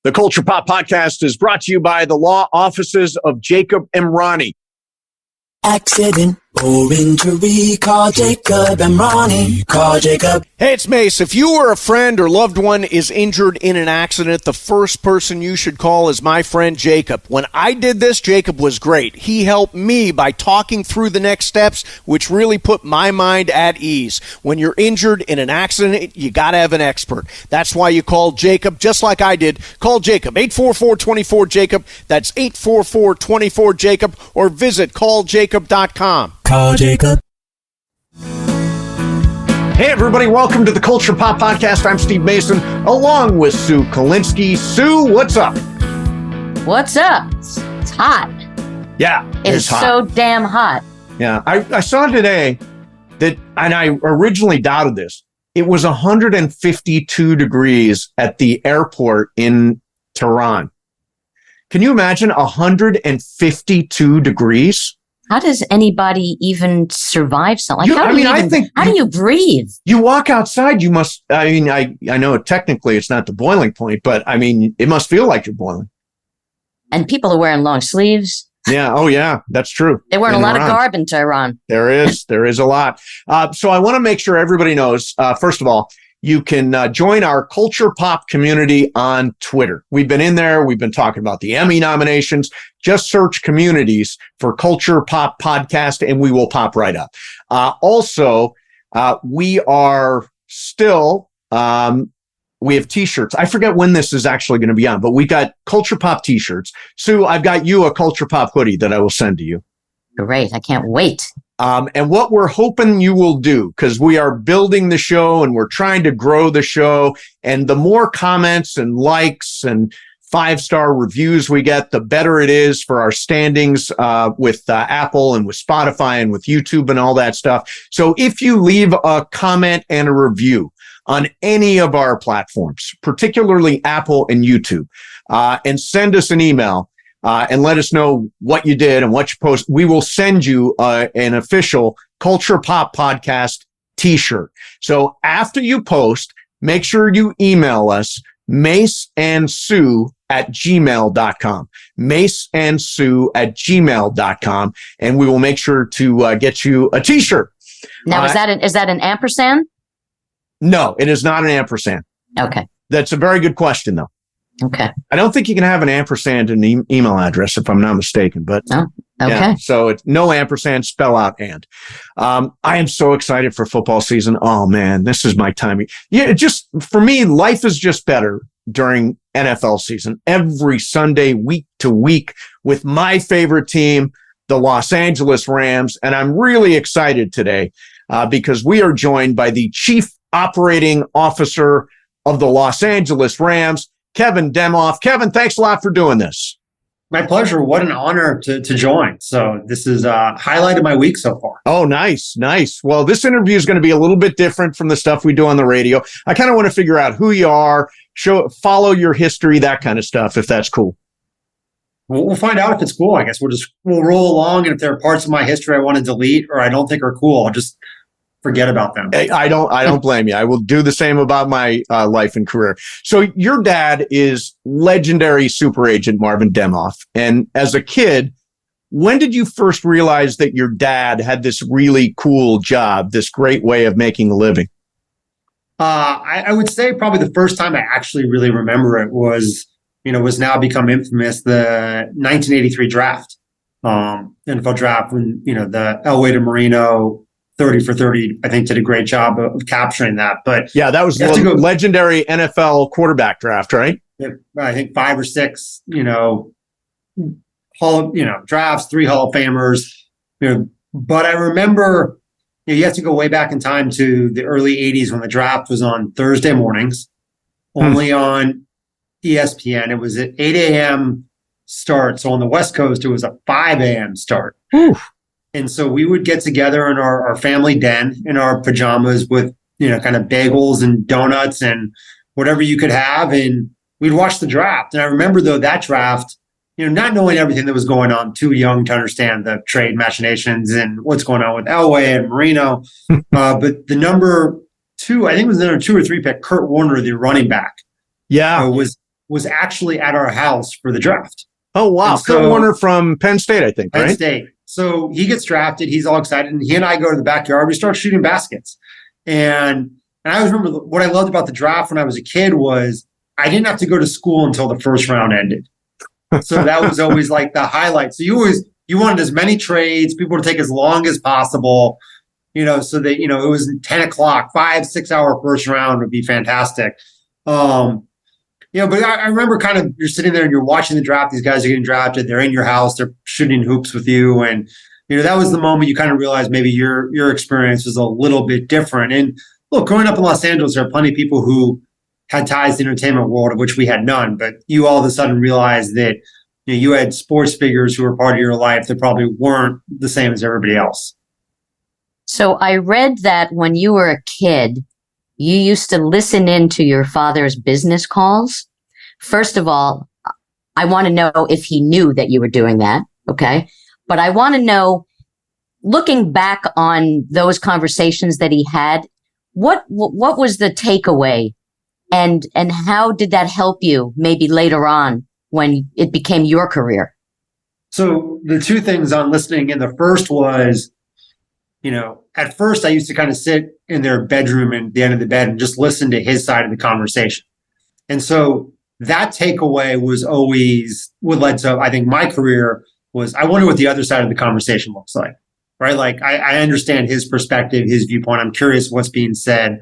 The Culture Pop Podcast is brought to you by the law offices of Jacob Emrani. Accident or injury, call Jacob Emrani. Call Jacob. Hey, it's Mase. If you or a friend or loved one is injured in an accident, the first person you should call is my friend Jacob. When I did this, Jacob was great. He helped me by talking through the next steps, which really put my mind at ease. When you're injured in an accident, you got to have an expert. That's why you call Jacob, just like I did. Call Jacob, 844-24-JACOB. That's 844-24-JACOB, or visit calljacob.com. Call Jacob. Hey, everybody. Welcome to the Culture Pop Podcast. I'm Steve Mason, along with Sue Kolinsky. Sue, what's up? What's up? It's hot. Yeah, it is hot. So damn hot. Yeah, I saw today that, and I originally doubted this, it was 152 degrees at the airport in Tehran. Can you imagine 152 degrees? How does anybody even survive something? Like, how do you breathe? You walk outside, you must, I know technically it's not the boiling point, but I mean, it must feel like you're boiling. And people are wearing long sleeves. Yeah. Oh, yeah. That's true. They're wearing a lot of garb in Tehran. There is a lot. So I want to make sure everybody knows, first of all, you can join our Culture Pop community on Twitter. We've been in there. We've been talking about the Emmy nominations. Just search communities for Culture Pop Podcast, and we will pop right up. Also, we are still, we have T-shirts. I forget when this is actually going to be on, but we got Culture Pop T-shirts. Sue, I've got you a Culture Pop hoodie that I will send to you. Great. I can't wait. And what we're hoping you will do, because we are building the show and we're trying to grow the show, and the more comments and likes and 5-star reviews we get, the better it is for our standings with Apple and with Spotify and with YouTube and all that stuff. So if you leave a comment and a review on any of our platforms, particularly Apple and YouTube, and send us an email, and let us know what you did and what you post, we will send you an official Culture Pop Podcast T-shirt. So after you post, make sure you email us, maceandsue@gmail.com. maceandsue@gmail.com, and we will make sure to get you a T-shirt. Now, is that an ampersand? No, it is not an ampersand. Okay. That's a very good question, though. Okay. I don't think you can have an ampersand in an email address, if I'm not mistaken, but okay. Yeah, so it's no ampersand, spell out and. I am so excited for football season. Oh man, this is my time. Yeah, just for me, life is just better during NFL season. Every Sunday, week to week, with my favorite team, the Los Angeles Rams, and I'm really excited today because we are joined by the Chief Operating Officer of the Los Angeles Rams, Kevin Demoff. Kevin, thanks a lot for doing this. My pleasure. What an honor to join. So this is highlighted my week so far. Oh, nice. Well, this interview is going to be a little bit different from the stuff we do on the radio. I kind of want to figure out who you are, follow your history, that kind of stuff, if that's cool. We'll find out if it's cool. I guess we'll roll along. And if there are parts of my history I want to delete or I don't think are cool, I'll just forget about them. I don't blame you. I will do the same about my life and career. So your dad is legendary super agent Marvin Demoff. And as a kid, when did you first realize that your dad had this really cool job, this great way of making a living? I would say probably the first time I actually really remember it was now become infamous, the 1983 draft, NFL draft, when, the Elway to Marino 30 for 30, I think, did a great job of capturing that. But yeah, that was the legendary NFL quarterback draft, right? I think 5 or 6, drafts, 3 Hall of Famers. But I remember, you have to go way back in time to the early 80s when the draft was on Thursday mornings, only on ESPN. It was at 8 a.m. start. So on the West Coast, it was a 5 a.m. start. Oof. And so we would get together in our family den in our pajamas with, kind of bagels and donuts and whatever you could have. And we'd watch the draft. And I remember, though, that draft, not knowing everything that was going on, too young to understand the trade machinations and what's going on with Elway and Marino. But the number 2, I think it was the number 2 or 3 pick, Kurt Warner, the running back. Yeah. Was was actually at our house for the draft. Oh, wow. Kurt Warner from Penn State, I think, right? Penn State. So he gets drafted. He's all excited. And he and I go to the backyard. We start shooting baskets. And I always remember what I loved about the draft when I was a kid was I didn't have to go to school until the first round ended. So that was always like the highlight. So you wanted as many trades, people to take as long as possible, so that, it was 10 o'clock, 5-6 hour first round would be fantastic. But I remember kind of you're sitting there and you're watching the draft. These guys are getting drafted. They're in your house. They're shooting hoops with you. And, that was the moment you kind of realized maybe your experience was a little bit different. And look, growing up in Los Angeles, there are plenty of people who had ties to the entertainment world, of which we had none. But you all of a sudden realized that you had sports figures who were part of your life that probably weren't the same as everybody else. So I read that when you were a kid, you used to listen in to your father's business calls. First of all, I want to know if he knew that you were doing that. Okay. But I want to know, looking back on those conversations that he had, what was the takeaway and how did that help you maybe later on when it became your career? So the two things on listening in, the first was, at first I used to kind of sit in their bedroom and the end of the bed and just listen to his side of the conversation. And so that takeaway was always what led to, I think, my career was, I wonder what the other side of the conversation looks like, right? Like I understand his perspective, his viewpoint. I'm curious what's being said,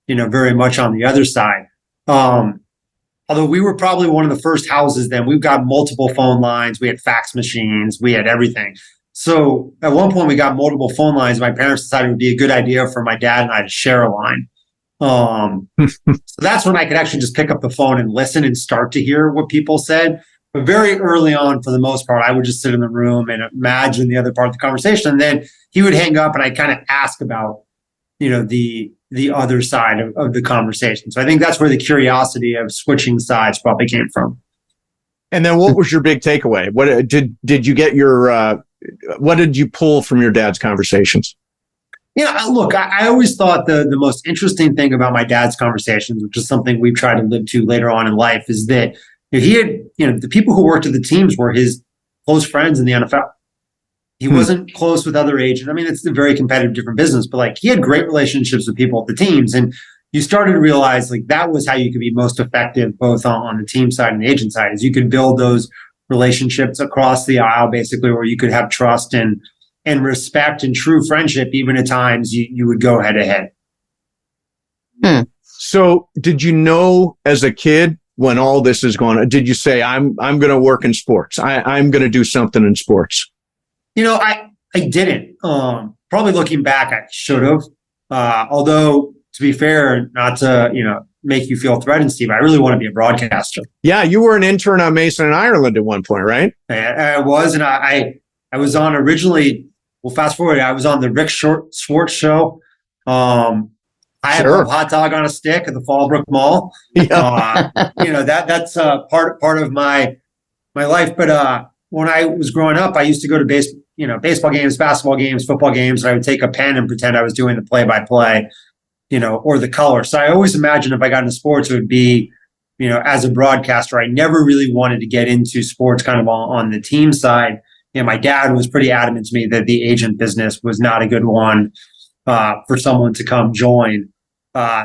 very much on the other side. Although we were probably one of the first houses then, we've got multiple phone lines. We had fax machines. We had everything. So at one point we got multiple phone lines. My parents decided it would be a good idea for my dad and I to share a line. So that's when I could actually just pick up the phone and listen and start to hear what people said. But very early on, for the most part, I would just sit in the room and imagine the other part of the conversation. And then he would hang up and I'd kind of ask about, the other side of the conversation. So I think that's where the curiosity of switching sides probably came from. And then what was your big takeaway? What did you get what did you pull from your dad's conversations? Look, I always thought the most interesting thing about my dad's conversations, which is something we've tried to live to later on in life, is that he had, the people who worked at the teams were his close friends in the NFL. He wasn't close with other agents. I mean, it's a very competitive, different business, but he had great relationships with people at the teams. And you started to realize that was how you could be most effective, both on the team side and the agent side, is you could build those relationships across the aisle, basically, where you could have trust and respect and true friendship. Even at times you would go head to head. So did you know as a kid when all this is going on, did you say, I'm going to work in sports? I'm going to do something in sports? I didn't. Probably looking back, I should have. Although, to be fair, not to, make you feel threatened, Steve, I really want to be a broadcaster. Yeah, you were an intern on Mason and Ireland at one point, right? I was, and I was on originally, well, fast forward, I was on the Rick Schwartz show. I have a hot dog on a stick at the Fallbrook Mall. Yeah. That's part of my life. But when I was growing up, I used to go to baseball games, basketball games, football games, and I would take a pen and pretend I was doing the play-by-play, or the color. So I always imagined if I got into sports, it would be, as a broadcaster. I never really wanted to get into sports kind of on the team side. My dad was pretty adamant to me that the agent business was not a good one for someone to come join.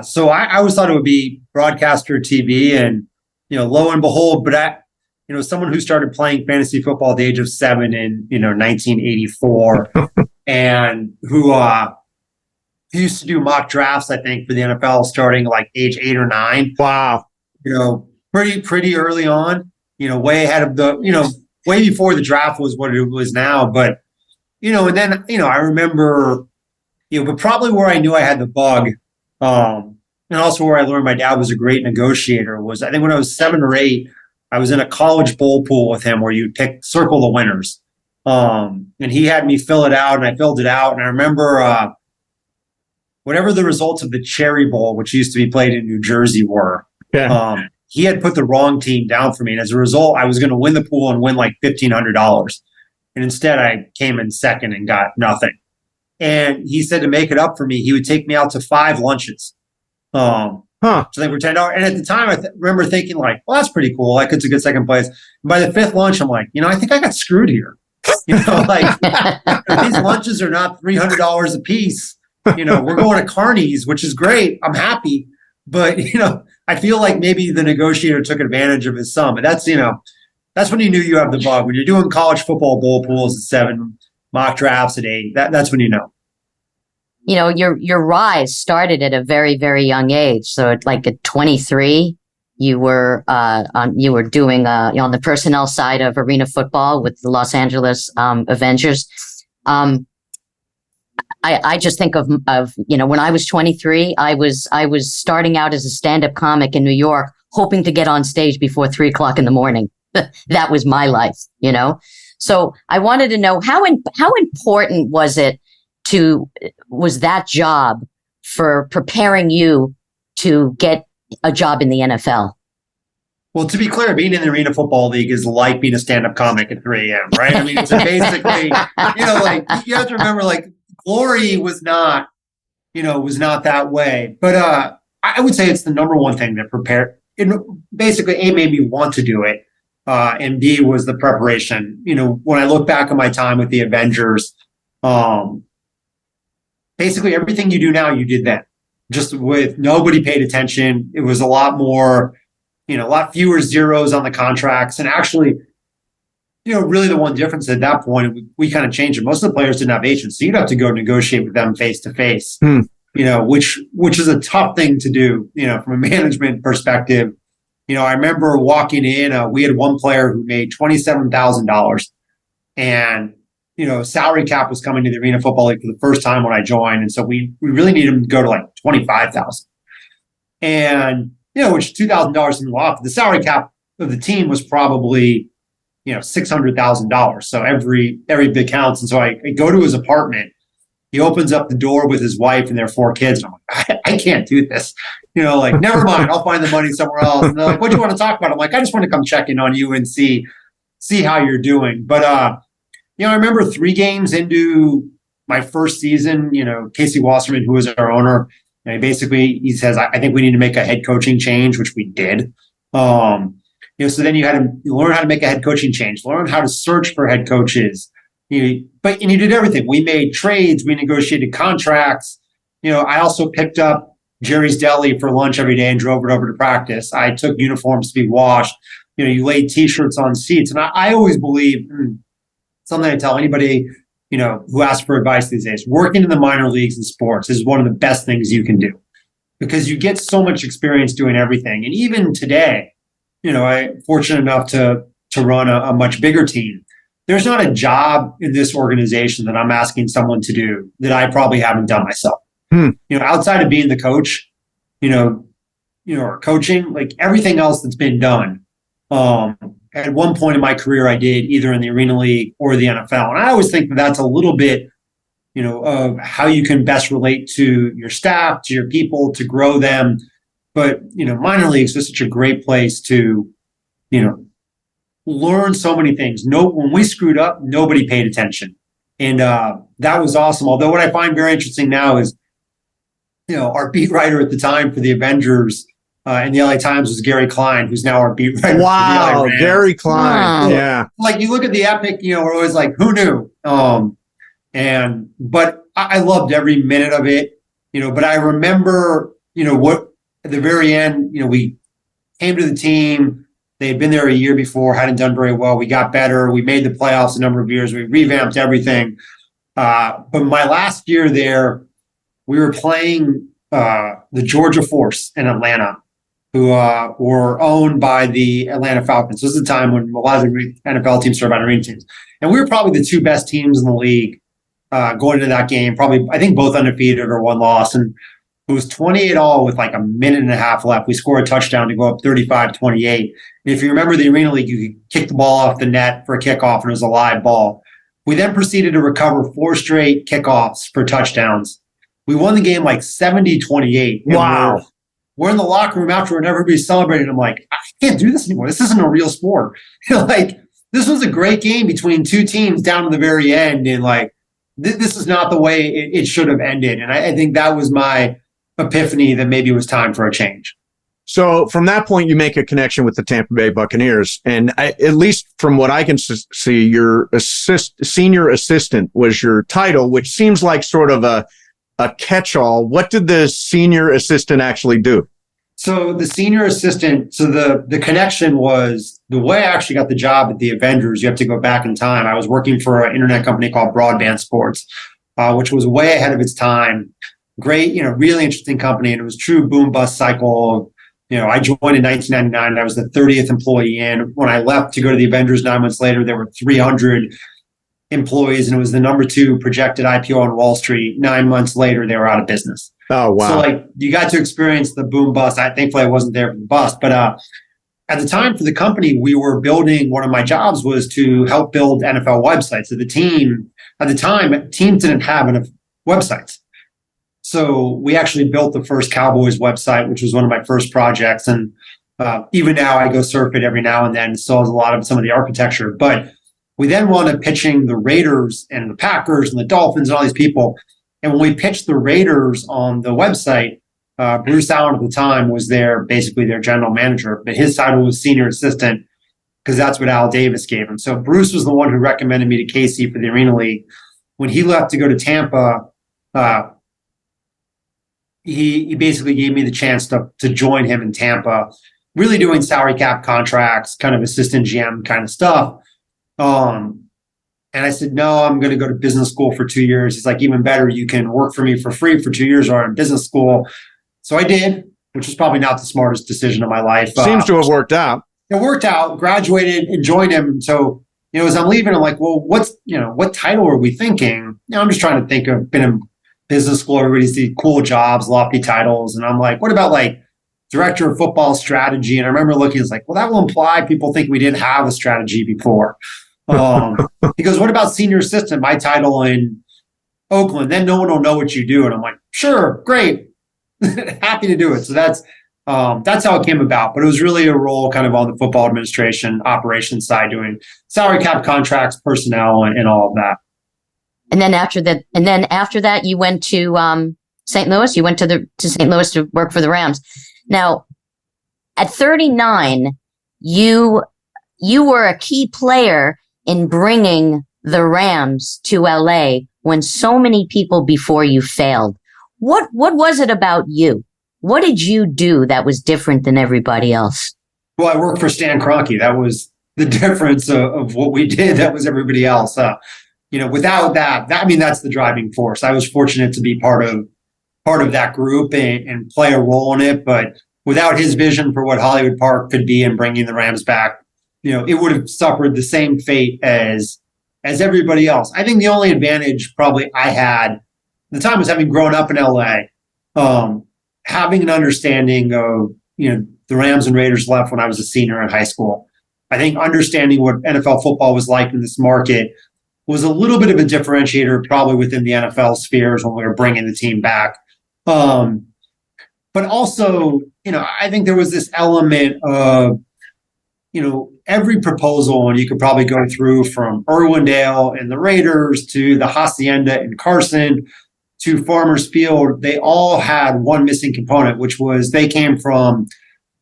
So I always thought it would be broadcaster TV, and, lo and behold, but someone who started playing fantasy football at the age of 7 in, 1984 and who used to do mock drafts, I think, for the NFL starting age 8 or 9. Wow. Pretty early on, way ahead of the, way before the draft was what it was now. But, and then, I remember, but probably where I knew I had the bug, and also where I learned my dad was a great negotiator was, I think when I was 7 or 8, I was in a college bowl pool with him where you'd circle the winners. And he had me fill it out, and I filled it out. And I remember whatever the results of the Cherry Bowl, which used to be played in New Jersey, were, he had put the wrong team down for me. And as a result, I was going to win the pool and win $1,500. And instead, I came in second and got nothing. And he said to make it up for me, he would take me out to 5 lunches. Huh. So they were $10. And at the time, I remember thinking like, well, that's pretty cool. Like, it's a good second place. And by the fifth lunch, I'm like, I think I got screwed here. Like these lunches are not $300 a piece. We're going to Carney's, which is great. I'm happy. But, I feel like maybe the negotiator took advantage of his son. But that's when you knew you have the bug. When you're doing college football bowl pools at 7, mock drafts at 8, that's when you know. Your rise started at a very, very young age. So at 23, you were doing on the personnel side of arena football with the Los Angeles Avengers. I just think of when I was 23, I was starting out as a stand-up comic in New York, hoping to get on stage before 3:00 in the morning. That was my life, So I wanted to know how important was that job for preparing you to get a job in the NFL? Well, to be clear, being in the Arena Football League is like being a stand-up comic at 3 a.m., right? I mean, it's basically, you have to remember, glory was not that way. But I would say it's the number one thing that prepared. Basically, A, made me want to do it, and B, was the preparation. When I look back on my time with the Avengers, basically everything you do now, you did then. Just with nobody paid attention. It was a lot more, a lot fewer zeros on the contracts. And actually, really the one difference at that point, we kind of changed it. Most of the players didn't have agents. So you'd have to go negotiate with them face to face, which is a tough thing to do, from a management perspective. I remember walking in, we had one player who made $27,000 and, salary cap was coming to the Arena Football League for the first time when I joined. And so we really needed him to go to 25,000. And, which $2,000 seemed a lot. The salary cap of the team was probably, $600,000. So every bit counts. And so I go to his apartment. He opens up the door with his wife and their 4 kids. And I'm like, I can't do this. Never mind. I'll find the money somewhere else. And they're like, what do you want to talk about? I'm like, I just want to come check in on you and see how you're doing. But, I remember 3 games into my first season, Casey Wasserman, who was our owner, he says, I think we need to make a head coaching change, which we did. So then you learn how to make a head coaching change, learn how to search for head coaches. You did everything. We made trades, we negotiated contracts. I also picked up Jerry's Deli for lunch every day and drove it over to practice. I took uniforms to be washed. You laid T-shirts on seats. And I always believe, something I tell anybody, who asks for advice these days, working in the minor leagues in sports is one of the best things you can do because you get so much experience doing everything. And even today, I'm fortunate enough to run a much bigger team. There's not a job in this organization that I'm asking someone to do that I probably haven't done myself. Outside of being the coach, or coaching, everything else that's been done. At one point in my career, I did either in the Arena League or the NFL. And I always think that that's a little bit, of how you can best relate to your staff, to your people, to grow them. But, minor leagues is such a great place to, learn so many things. When we screwed up, nobody paid attention. And that was awesome. Although what I find very interesting now is, our beat writer at the time for the Avengers in the LA Times was Gary Klein, who's now our beat writer. Wow, for the LA Gary Klein. Wow. Yeah. You look at the Epic, we're always like, who knew? But I loved every minute of it, but I remember, what at the very end, we came to the team. They had been there a year before, hadn't done very well. We got better. We made the playoffs a number of years. We revamped everything. But my last year there, we were playing the Georgia Force in Atlanta, who were owned by the Atlanta Falcons. This is the time when a lot of the NFL teams started about arena teams. And we were probably the 2 best teams in the league going into that game. Probably, I think both undefeated or 1 loss. And it was 28-all with a minute and a half left. We scored a touchdown to go up 35-28. And if you remember the Arena League, you could kick the ball off the net for a kickoff and it was a live ball. We then proceeded to recover 4 straight kickoffs for touchdowns. We won the game 70-28. Wow. We're in the locker room after and everybody's celebrating. I'm like, I can't do this anymore. This isn't a real sport. This was a great game between 2 teams down to the very end. And this is not the way it should have ended. And I think that was my epiphany that maybe it was time for a change. So from that point, you make a connection with the Tampa Bay Buccaneers. And at least from what I can see, your senior assistant was your title, which seems like sort of a catch-all. What did the senior assistant actually do? So the senior assistant, so the connection was the way I actually got the job at the Avengers. You have to go back in time. I was working for an internet company called Broadband Sports, which was way ahead of its time. Great, really interesting company. And it was true boom bust cycle. I joined in 1999. I was the 30th employee in. When I left to go to the Avengers 9 months later, there were 300 employees, and it was the number 2 projected IPO on Wall Street. 9 months later, they were out of business. Oh, wow. So you got to experience the boom bust. Thankfully I wasn't there for the bust, but at the time for the company, we were building, one of my jobs was to help build NFL websites. So the team, at the time, teams didn't have enough websites. So we actually built the first Cowboys website, which was one of my first projects. And even now I go surf it every now and then. Still has a lot of some of the architecture. But we then wound up pitching the Raiders and the Packers and the Dolphins and all these people. And when we pitched the Raiders on the website, Bruce Allen at the time was basically their general manager, but his title was senior assistant because that's what Al Davis gave him. So Bruce was the one who recommended me to Casey for the Arena League. When he left to go to Tampa, he basically gave me the chance to join him in Tampa, really doing salary cap contracts, kind of assistant GM kind of stuff. And I said, no, I'm going to go to business school for 2 years. He's like, even better, you can work for me for free for 2 years or in business school. So I did, which was probably not the smartest decision of my life. Seems to have worked out. It worked out, graduated and joined him. So, as I'm leaving, I'm like, well, what title are we thinking? I'm just trying to think of, been in business school, everybody sees cool jobs, lofty titles. And I'm like, what about director of football strategy? And I remember looking, it's like, well, that will imply people think we didn't have a strategy before. He goes, what about senior assistant? My title in Oakland. Then no one will know what you do. And I'm like, sure, great. Happy to do it. So that's how it came about. But it was really a role kind of on the football administration operations side, doing salary cap contracts, personnel, and all of that. And then after that, you went to St. Louis. You went to St. Louis to work for the Rams. Now, at 39, you were a key player in bringing the Rams to LA when so many people before you failed. What was it about you? What did you do that was different than everybody else? Well, I worked for Stan Kroenke. That was the difference of what we did. That was everybody else. Without that, that's the driving force. I was fortunate to be part of that group and play a role in it. But without his vision for what Hollywood Park could be and bringing the Rams back, it would have suffered the same fate as everybody else. I think the only advantage probably I had at the time was having grown up in LA, having an understanding of, the Rams and Raiders left when I was a senior in high school. I think understanding what NFL football was like in this market was a little bit of a differentiator probably within the NFL spheres when we were bringing the team back. But also, I think there was this element of, every proposal, and you could probably go through from Irwindale and the Raiders to the Hacienda in Carson to Farmers Field, they all had one missing component, which was they came from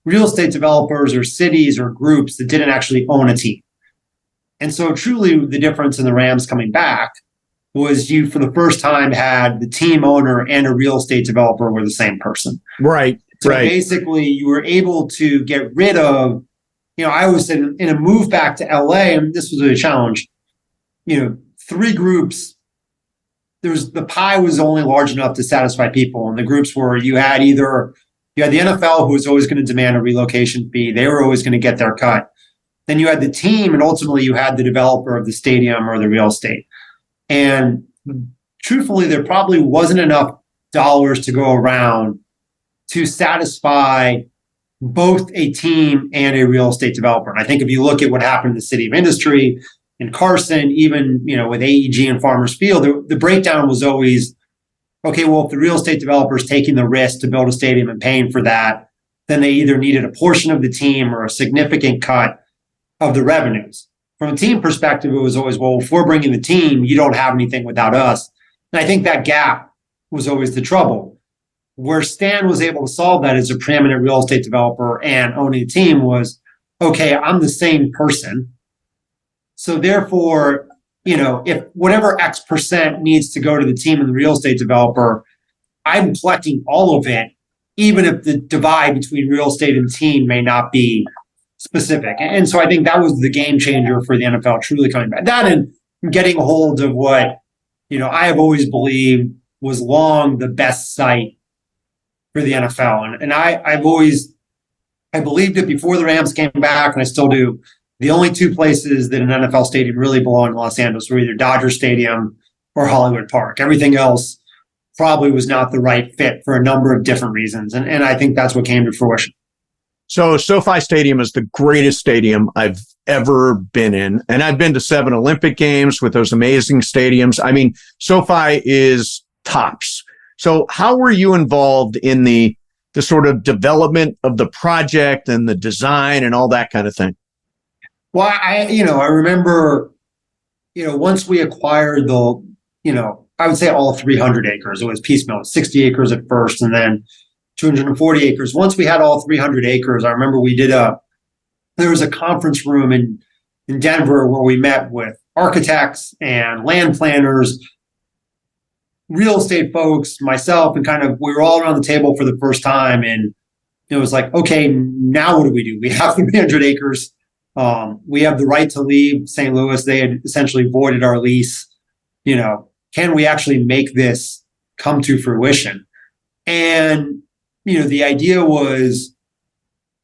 real estate developers or cities or groups that didn't actually own a team. And so truly the difference in the Rams coming back was you, for the first time, had the team owner and a real estate developer were the same person. Right. So right. basically you were able to get rid of, I always said in a move back to LA, and this was a challenge, three groups, the pie was only large enough to satisfy people. And the groups were, you had the NFL, who was always going to demand a relocation fee. They were always going to get their cut. Then you had the team, and ultimately you had the developer of the stadium or the real estate. And truthfully, there probably wasn't enough dollars to go around to satisfy both a team and a real estate developer. And I think if you look at what happened in the city of industry, in Carson, even with AEG and Farmers Field, the breakdown was always, okay, well, if the real estate developer is taking the risk to build a stadium and paying for that, then they either needed a portion of the team or a significant cut of the revenues. From a team perspective, it was always, well, if we're bringing the team, you don't have anything without us. And I think that gap was always the trouble. Where Stan was able to solve that as a preeminent real estate developer and owning a team was, okay, I'm the same person. So therefore, if whatever X percent needs to go to the team and the real estate developer, I'm collecting all of it, even if the divide between real estate and team may not be specific. And so I think that was the game changer for the NFL truly coming back. That and getting a hold of what, I have always believed was long the best site for the NFL. And I believed it before the Rams came back, and I still do. The only two places that an NFL stadium really belonged in Los Angeles were either Dodger Stadium or Hollywood Park. Everything else probably was not the right fit for a number of different reasons. And I think that's what came to fruition. So SoFi Stadium is the greatest stadium I've ever been in. And I've been to 7 Olympic Games with those amazing stadiums. I mean, SoFi is tops. So how were you involved in the sort of development of the project and the design and all that kind of thing? Well, I remember, once we acquired I would say all 300 acres. It was piecemeal, 60 acres at first, and then 240 acres. Once we had all 300 acres, I remember there was a conference room in Denver where we met with architects and land planners, real estate folks, myself, and we were all around the table for the first time. And it was like, okay, now what do we do? We have 300 acres. We have the right to leave St. Louis. They had essentially voided our lease. Can we actually make this come to fruition? And, the idea was,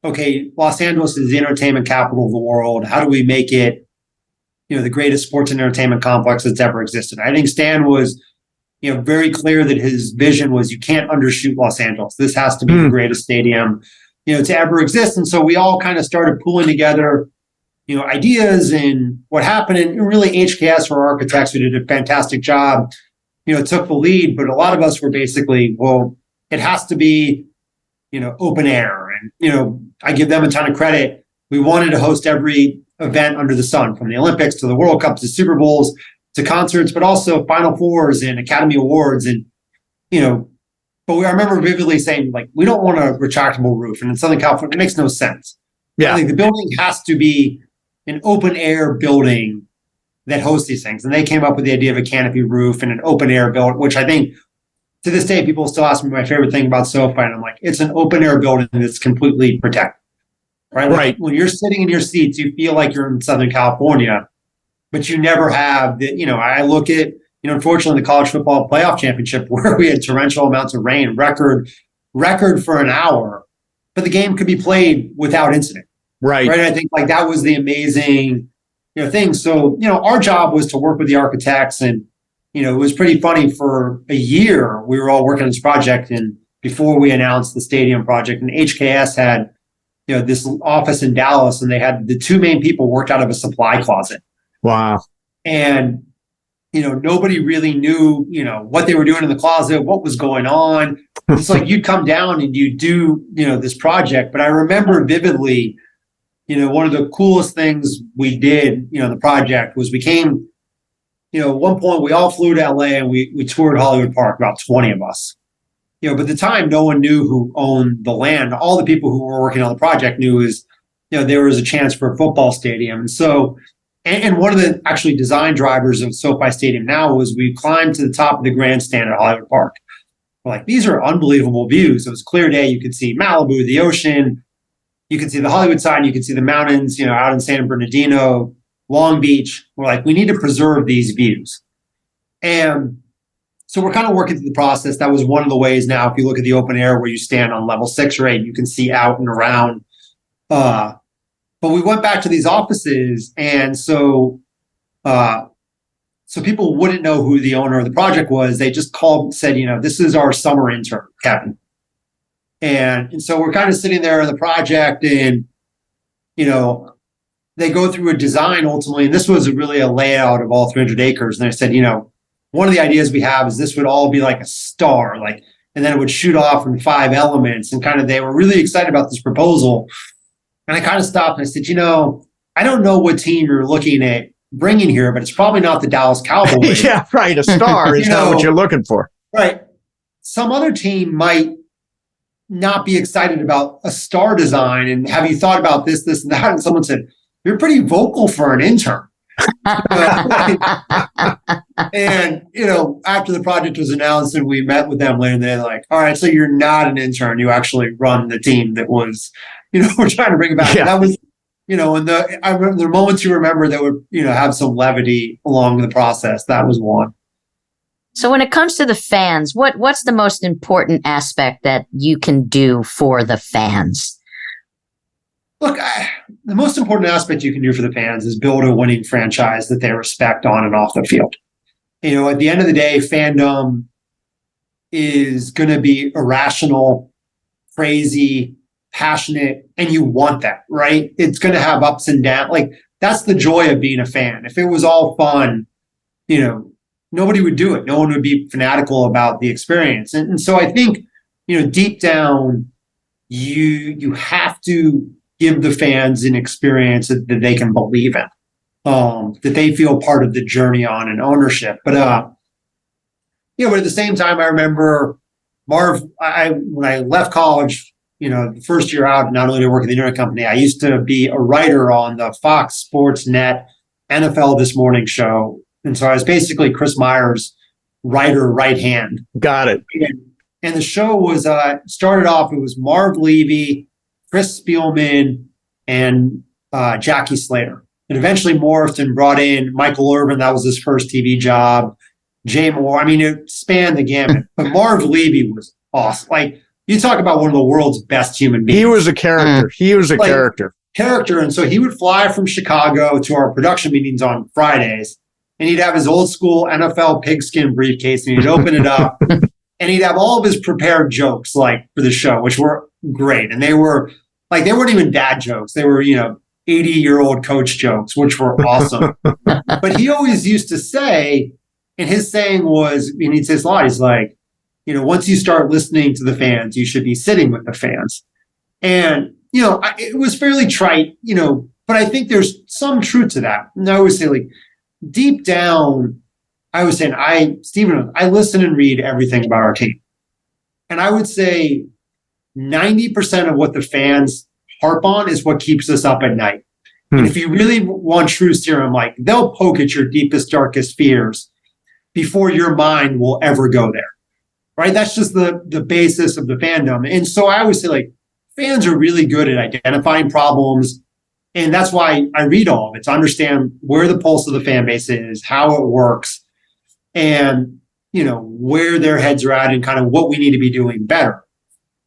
okay, Los Angeles is the entertainment capital of the world. How do we make it, the greatest sports and entertainment complex that's ever existed? I think Stan was, very clear that his vision was you can't undershoot Los Angeles. This has to be the greatest stadium, to ever exist. And so we all kind of started pulling together, ideas and what happened. And really HKS, or architects, who did a fantastic job, took the lead. But a lot of us were basically, well, it has to be, open air. And, I give them a ton of credit. We wanted to host every event under the sun, from the Olympics to the World Cup to Super Bowls to concerts, but also Final Fours and Academy Awards. And, but I remember vividly saying, like, we don't want a retractable roof. And in Southern California, it makes no sense. Yeah. I think the building has to be an open air building that hosts these things. And they came up with the idea of a canopy roof and an open air build, which I think to this day, people still ask me my favorite thing about SoFi. And I'm like, it's an open air building that's completely protected, right? Like, when you're sitting in your seats, you feel like you're in Southern California, but you never have the, I look at, unfortunately, the college football playoff championship where we had torrential amounts of rain, record for an hour, but the game could be played without incident. Right. I think that was the amazing, thing. So, our job was to work with the architects, and, it was pretty funny. For a year, we were all working on this project, and before we announced the stadium project, and HKS had, this office in Dallas, and they had the two main people worked out of a supply closet. Wow. And, nobody really knew, what they were doing in the closet, what was going on. It's like you'd come down and you do, this project. But I remember vividly, one of the coolest things we did, the project was we came, at one point we all flew to LA and we toured Hollywood Park, about 20 of us. But at the time, no one knew who owned the land. All the people who were working on the project knew is, there was a chance for a football stadium. And so, and one of the actually design drivers of SoFi Stadium now was we climbed to the top of the grandstand at Hollywood Park. We're like, these are unbelievable views. It was a clear day. You could see Malibu, the ocean. You could see the Hollywood side. You could see the mountains, out in San Bernardino, Long Beach. We're like, we need to preserve these views. And so we're kind of working through the process. That was one of the ways. Now, if you look at the open air where you stand on level 6 or 8, you can see out and around. But we went back to these offices, and so people wouldn't know who the owner of the project was. They just called and said, this is our summer intern, Kevin. And so we're kind of sitting there in the project, and, they go through a design ultimately. And this was really a layout of all 300 acres. And I said, one of the ideas we have is this would all be like a star, and then it would shoot off in 5 elements. And they were really excited about this proposal. And I kind of stopped and I said, I don't know what team you're looking at bringing here, but it's probably not the Dallas Cowboys. Yeah, right. A star is not what you're looking for. Right. Some other team might not be excited about a star design? And have you thought about this, and that? And someone said, you're pretty vocal for an intern. And, after the project was announced and we met with them later, they're like, all right, so you're not an intern. You actually run the team that was, we're trying to bring it back. Yeah. That was, I remember the moments you remember that would, have some levity along the process. That was one. So when it comes to the fans, what's the most important aspect that you can do for the fans? Look, the most important aspect you can do for the fans is build a winning franchise that they respect on and off the field. At the end of the day, fandom is going to be irrational, crazy, passionate, and you want that, right? It's going to have ups and downs. Like, that's the joy of being a fan. If it was all fun, nobody would do it. No one would be fanatical about the experience. And so I think, deep down, you have to give the fans an experience that they can believe in, that they feel part of the journey on and ownership. But but at the same time, I remember when I left college, the first year out, not only did I work at the internet company, I used to be a writer on the Fox Sports Net NFL This Morning show. And so I was basically Chris Meyer's writer right hand. Got it. And the show was started off, it was Marv Levy, Chris Spielman, and Jackie Slater. It eventually morphed and brought in Michael Irvin. That was his first TV job. Jay Moore. I mean, it spanned the gamut. But Marv Levy was awesome. Like, you talk about one of the world's best human beings. He was a character. He was a character. And so he would fly from Chicago to our production meetings on Fridays, and he'd have his old school NFL pigskin briefcase, and he'd open it up, and he'd have all of his prepared jokes, for the show, which were great. And they were they weren't even dad jokes. They were, 80-year-old coach jokes, which were awesome. But he always used to say, and his saying was, and he'd say this a lot, he's like, once you start listening to the fans, you should be sitting with the fans. And, it was fairly trite, but I think there's some truth to that. And I always say, deep down, I was saying, Stephen, I listen and read everything about our team. And I would say 90% of what the fans harp on is what keeps us up at night. And if you really want truth serum, they'll poke at your deepest, darkest fears before your mind will ever go there. Right? That's just the basis of the fandom. And so I always say, fans are really good at identifying problems. And that's why I read all of it, to understand where the pulse of the fan base is, how it works, and, where their heads are at and kind of what we need to be doing better.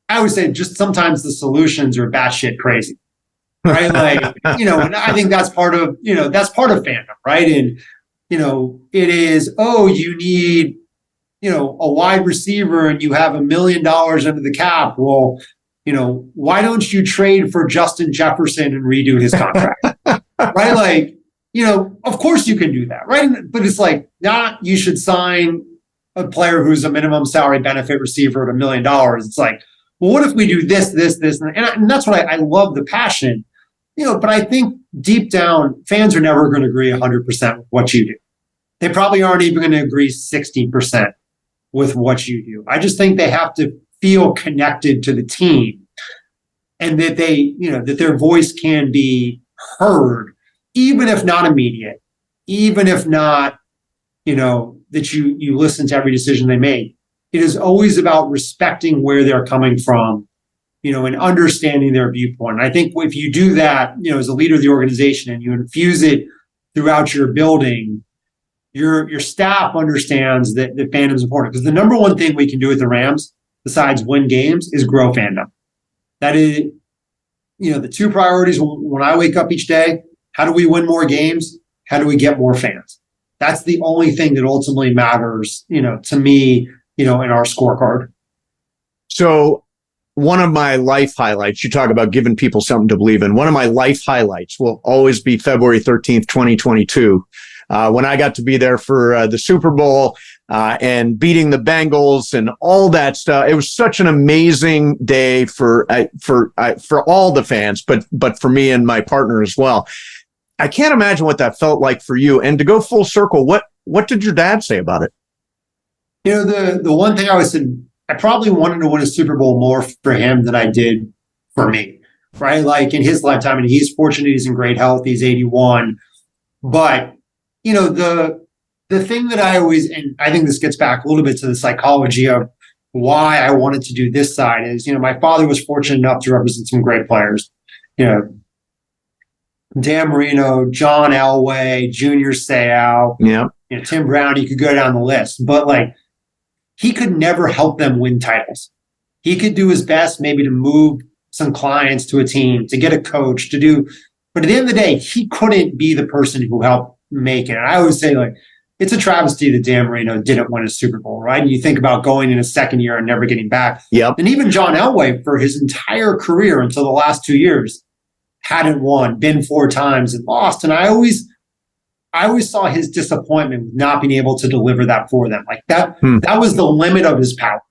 I would say just sometimes the solutions are batshit crazy, right? And I think that's part of fandom, right? And, it is, you need, a wide receiver and you have $1 million under the cap. Well, why don't you trade for Justin Jefferson and redo his contract? Right? Of course you can do that, right? But it's you should sign a player who's a minimum salary benefit receiver at $1 million. It's well, what if we do this, and that's what I love, the passion, but I think deep down, fans are never going to agree 100% with what you do. They probably aren't even going to agree 60% with what you do. I just think they have to feel connected to the team, and that that their voice can be heard, even if not immediate, even if not, that you listen to every decision they make. It is always about respecting where they're coming from, and understanding their viewpoint. And I think if you do that, as a leader of the organization, and you infuse it throughout your building, your staff understands that fandom is important. Because the number one thing we can do with the Rams, besides win games, is grow fandom. That is, the two priorities when I wake up each day: how do we win more games? How do we get more fans? That's the only thing that ultimately matters, to me, in our scorecard. So one of my life highlights, you talk about giving people something to believe in. One of my life highlights will always be February 13th, 2022, when I got to be there for the Super Bowl and beating the Bengals and all that stuff. It was such an amazing day for all the fans, but for me and my partner as well. I can't imagine what that felt like for you. And to go full circle, what did your dad say about it? The one thing I always said, I probably wanted to win a Super Bowl more for him than I did for me, right? Like in his lifetime, and he's fortunate, he's in great health, he's 81. But, the thing that I always, and I think this gets back a little bit to the psychology of why I wanted to do this side is, my father was fortunate enough to represent some great players, Dan Marino, John Elway, Junior Seau, Tim Brown, you could go down the list, but like he could never help them win titles. He could do his best maybe to move some clients to a team, to get a coach, but at the end of the day, he couldn't be the person who helped make it. And I always say, like, it's a travesty that Dan Marino didn't win a Super Bowl, right? And you think about going in a second year and never getting back. Yep. And even John Elway, for his entire career until the last 2 years, hadn't won, been 4 times and lost. And I always saw his disappointment with not being able to deliver that for them. Like that was the limit of his power.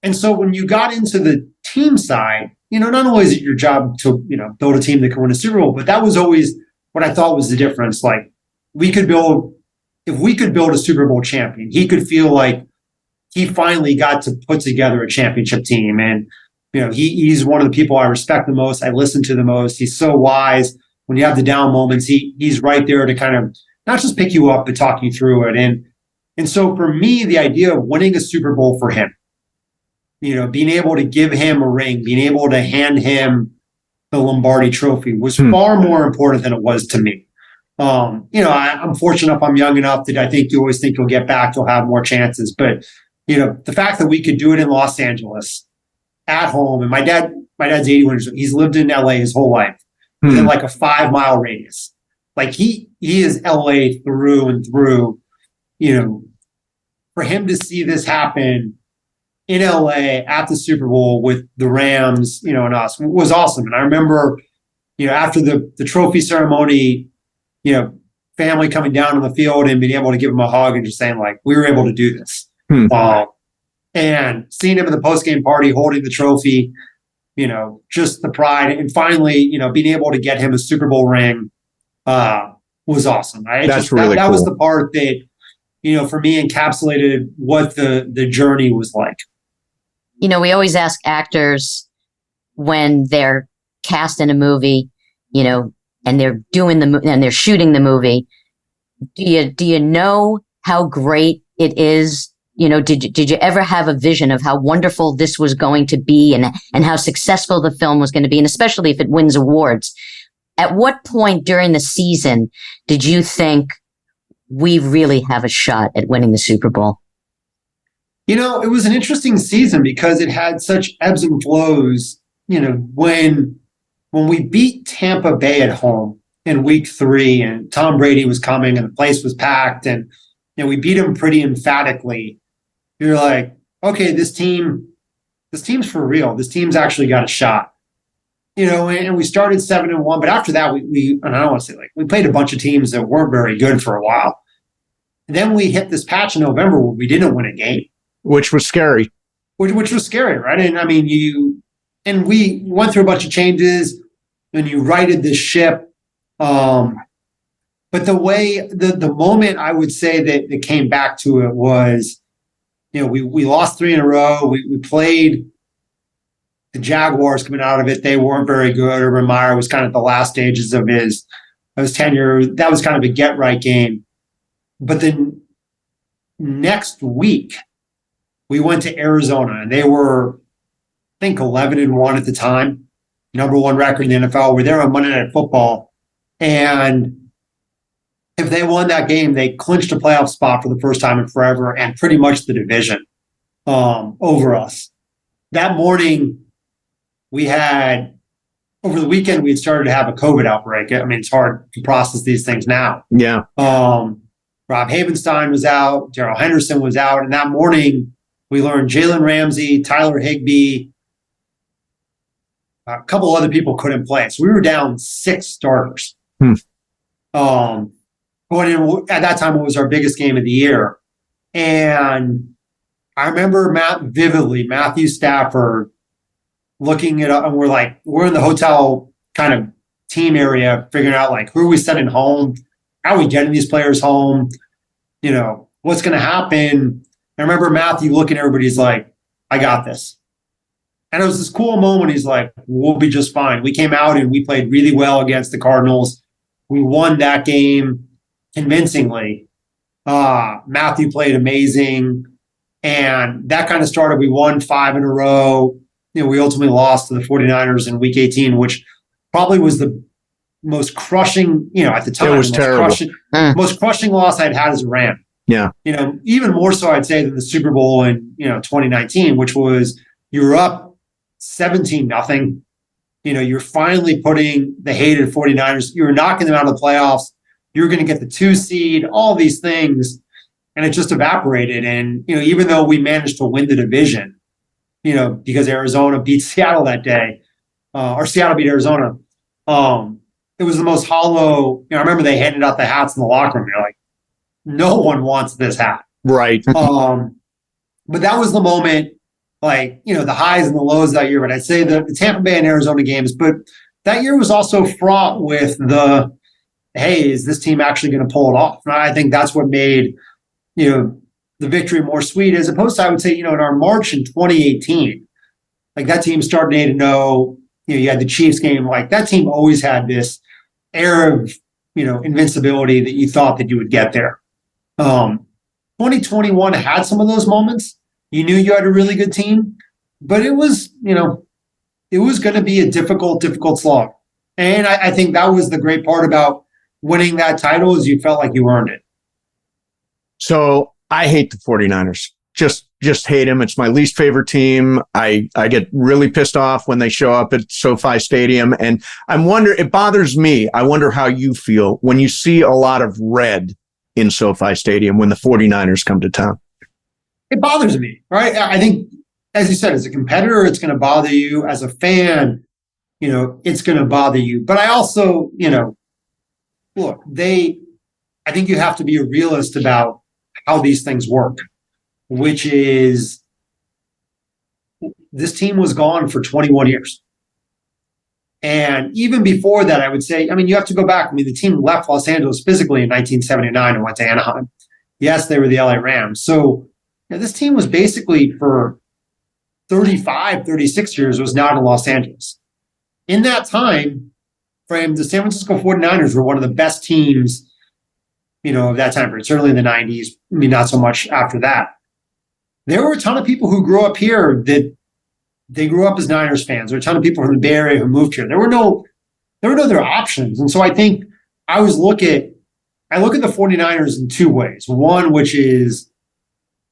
And so when you got into the team side, not only is it your job to, build a team that can win a Super Bowl, but that was always what I thought was the difference. Like if we could build a Super Bowl champion, he could feel like he finally got to put together a championship team. And, he's one of the people I respect the most. I listen to the most. He's so wise. When you have the down moments, he's right there to kind of not just pick you up, but talk you through it. And so for me, the idea of winning a Super Bowl for him, being able to give him a ring, being able to hand him the Lombardi trophy was far more important than it was to me. I'm fortunate enough, I'm young enough that I think you always think you'll get back, you'll have more chances. But, the fact that we could do it in Los Angeles at home, and my dad's 81, he's lived in LA his whole life, within like a 5-mile radius. Like he is LA through and through, for him to see this happen in LA at the Super Bowl with the Rams, and us was awesome. And I remember, after the trophy ceremony, family coming down on the field and being able to give him a hug and just saying like, we were able to do this. And seeing him at the post-game party holding the trophy, just the pride. And finally, being able to get him a Super Bowl ring was awesome. That's really cool. That was the part that, for me encapsulated what the journey was like. We always ask actors when they're cast in a movie, and they're and they're shooting the movie. Do you know how great it is? Did you ever have a vision of how wonderful this was going to be and how successful the film was going to be, and especially if it wins awards? At what point during the season did you think we really have a shot at winning the Super Bowl? It was an interesting season because it had such ebbs and flows. When we beat Tampa Bay at home in week 3 and Tom Brady was coming and the place was packed and we beat him pretty emphatically, you're like, okay, this team's for real. This team's actually got a shot. And we started 7-1, but after that we and I don't want to say like we played a bunch of teams that weren't very good for a while. And then we hit this patch in November where we didn't win a game. Which was scary. Which was scary, right? And I mean, we went through a bunch of changes and you righted this ship. But the moment I would say that came back to it was, we lost 3 in a row. We played the Jaguars coming out of it. They weren't very good. Urban Meyer was kind of at the last stages of his tenure. That was kind of a get right game. But then next week, we went to Arizona, and they were, I think, 11-1 at the time, number 1 record in the NFL. We're there on Monday Night Football, and if they won that game, they clinched a playoff spot for the first time in forever, and pretty much the division over us. That morning, over the weekend, we had started to have a COVID outbreak. I mean, it's hard to process these things now. Yeah. Rob Havenstein was out, Darrell Henderson was out, and that morning, we learned Jalen Ramsey, Tyler Higbee, a couple other people couldn't play. So we were down 6 starters. Going in, at that time, it was our biggest game of the year. And I remember vividly Matthew Stafford looking it up, and we're in the hotel kind of team area, figuring out like, who are we sending home? How are we getting these players home? What's going to happen? I remember Matthew looking at everybody's like, I got this. And it was this cool moment. He's like, we'll be just fine. We came out and we played really well against the Cardinals. We won that game convincingly. Matthew played amazing. And that kind of started. We won 5 in a row. We ultimately lost to the 49ers in week 18, which probably was the most crushing, at the time, it was terrible. Most crushing loss I'd had as a Ram. Yeah. Even more so, I'd say, than the Super Bowl in, 2019, which was you were up 17-0. You're finally putting the hated 49ers. You were knocking them out of the playoffs. You were going to get the 2 seed, all these things. And it just evaporated. And, even though we managed to win the division, because Arizona beat Seattle that day, or Seattle beat Arizona, it was the most hollow. I remember they handed out the hats in the locker room. They're like, no one wants this hat. Right. But that was the moment, the highs and the lows that year. But I'd say the Tampa Bay and Arizona games. But that year was also fraught with hey, is this team actually going to pull it off? And I think that's what made, the victory more sweet, as opposed to, I would say, in our March in 2018, that team started 8-0. You had the Chiefs game. That team always had this air of, invincibility that you thought that you would get there. 2021 had some of those moments. You knew you had a really good team, but it was, it was going to be a difficult slog. And I think that was the great part about winning that title, is you felt like you earned it. So I hate the 49ers. Just hate them. It's my least favorite team. I get really pissed off when they show up at SoFi Stadium. And it bothers me. I wonder how you feel when you see a lot of red in SoFi Stadium when the 49ers come to town. It bothers me, right? I think, as you said, as a competitor, it's going to bother you. As a fan, it's going to bother you. But I also, look, I think you have to be a realist about how these things work, which is this team was gone for 21 years. And even before that, I would say, you have to go back. The team left Los Angeles physically in 1979 and went to Anaheim. Yes, they were the LA Rams. So this team was basically for 35, 36 years was not in Los Angeles. In that time frame, the San Francisco 49ers were one of the best teams, of that time period, certainly in the 90s. Not so much after that. There were a ton of people who grew up here that they grew up as Niners fans. There were a ton of people from the Bay Area who moved here. There were no other options. And so I think I look at the 49ers in 2 ways. One, which is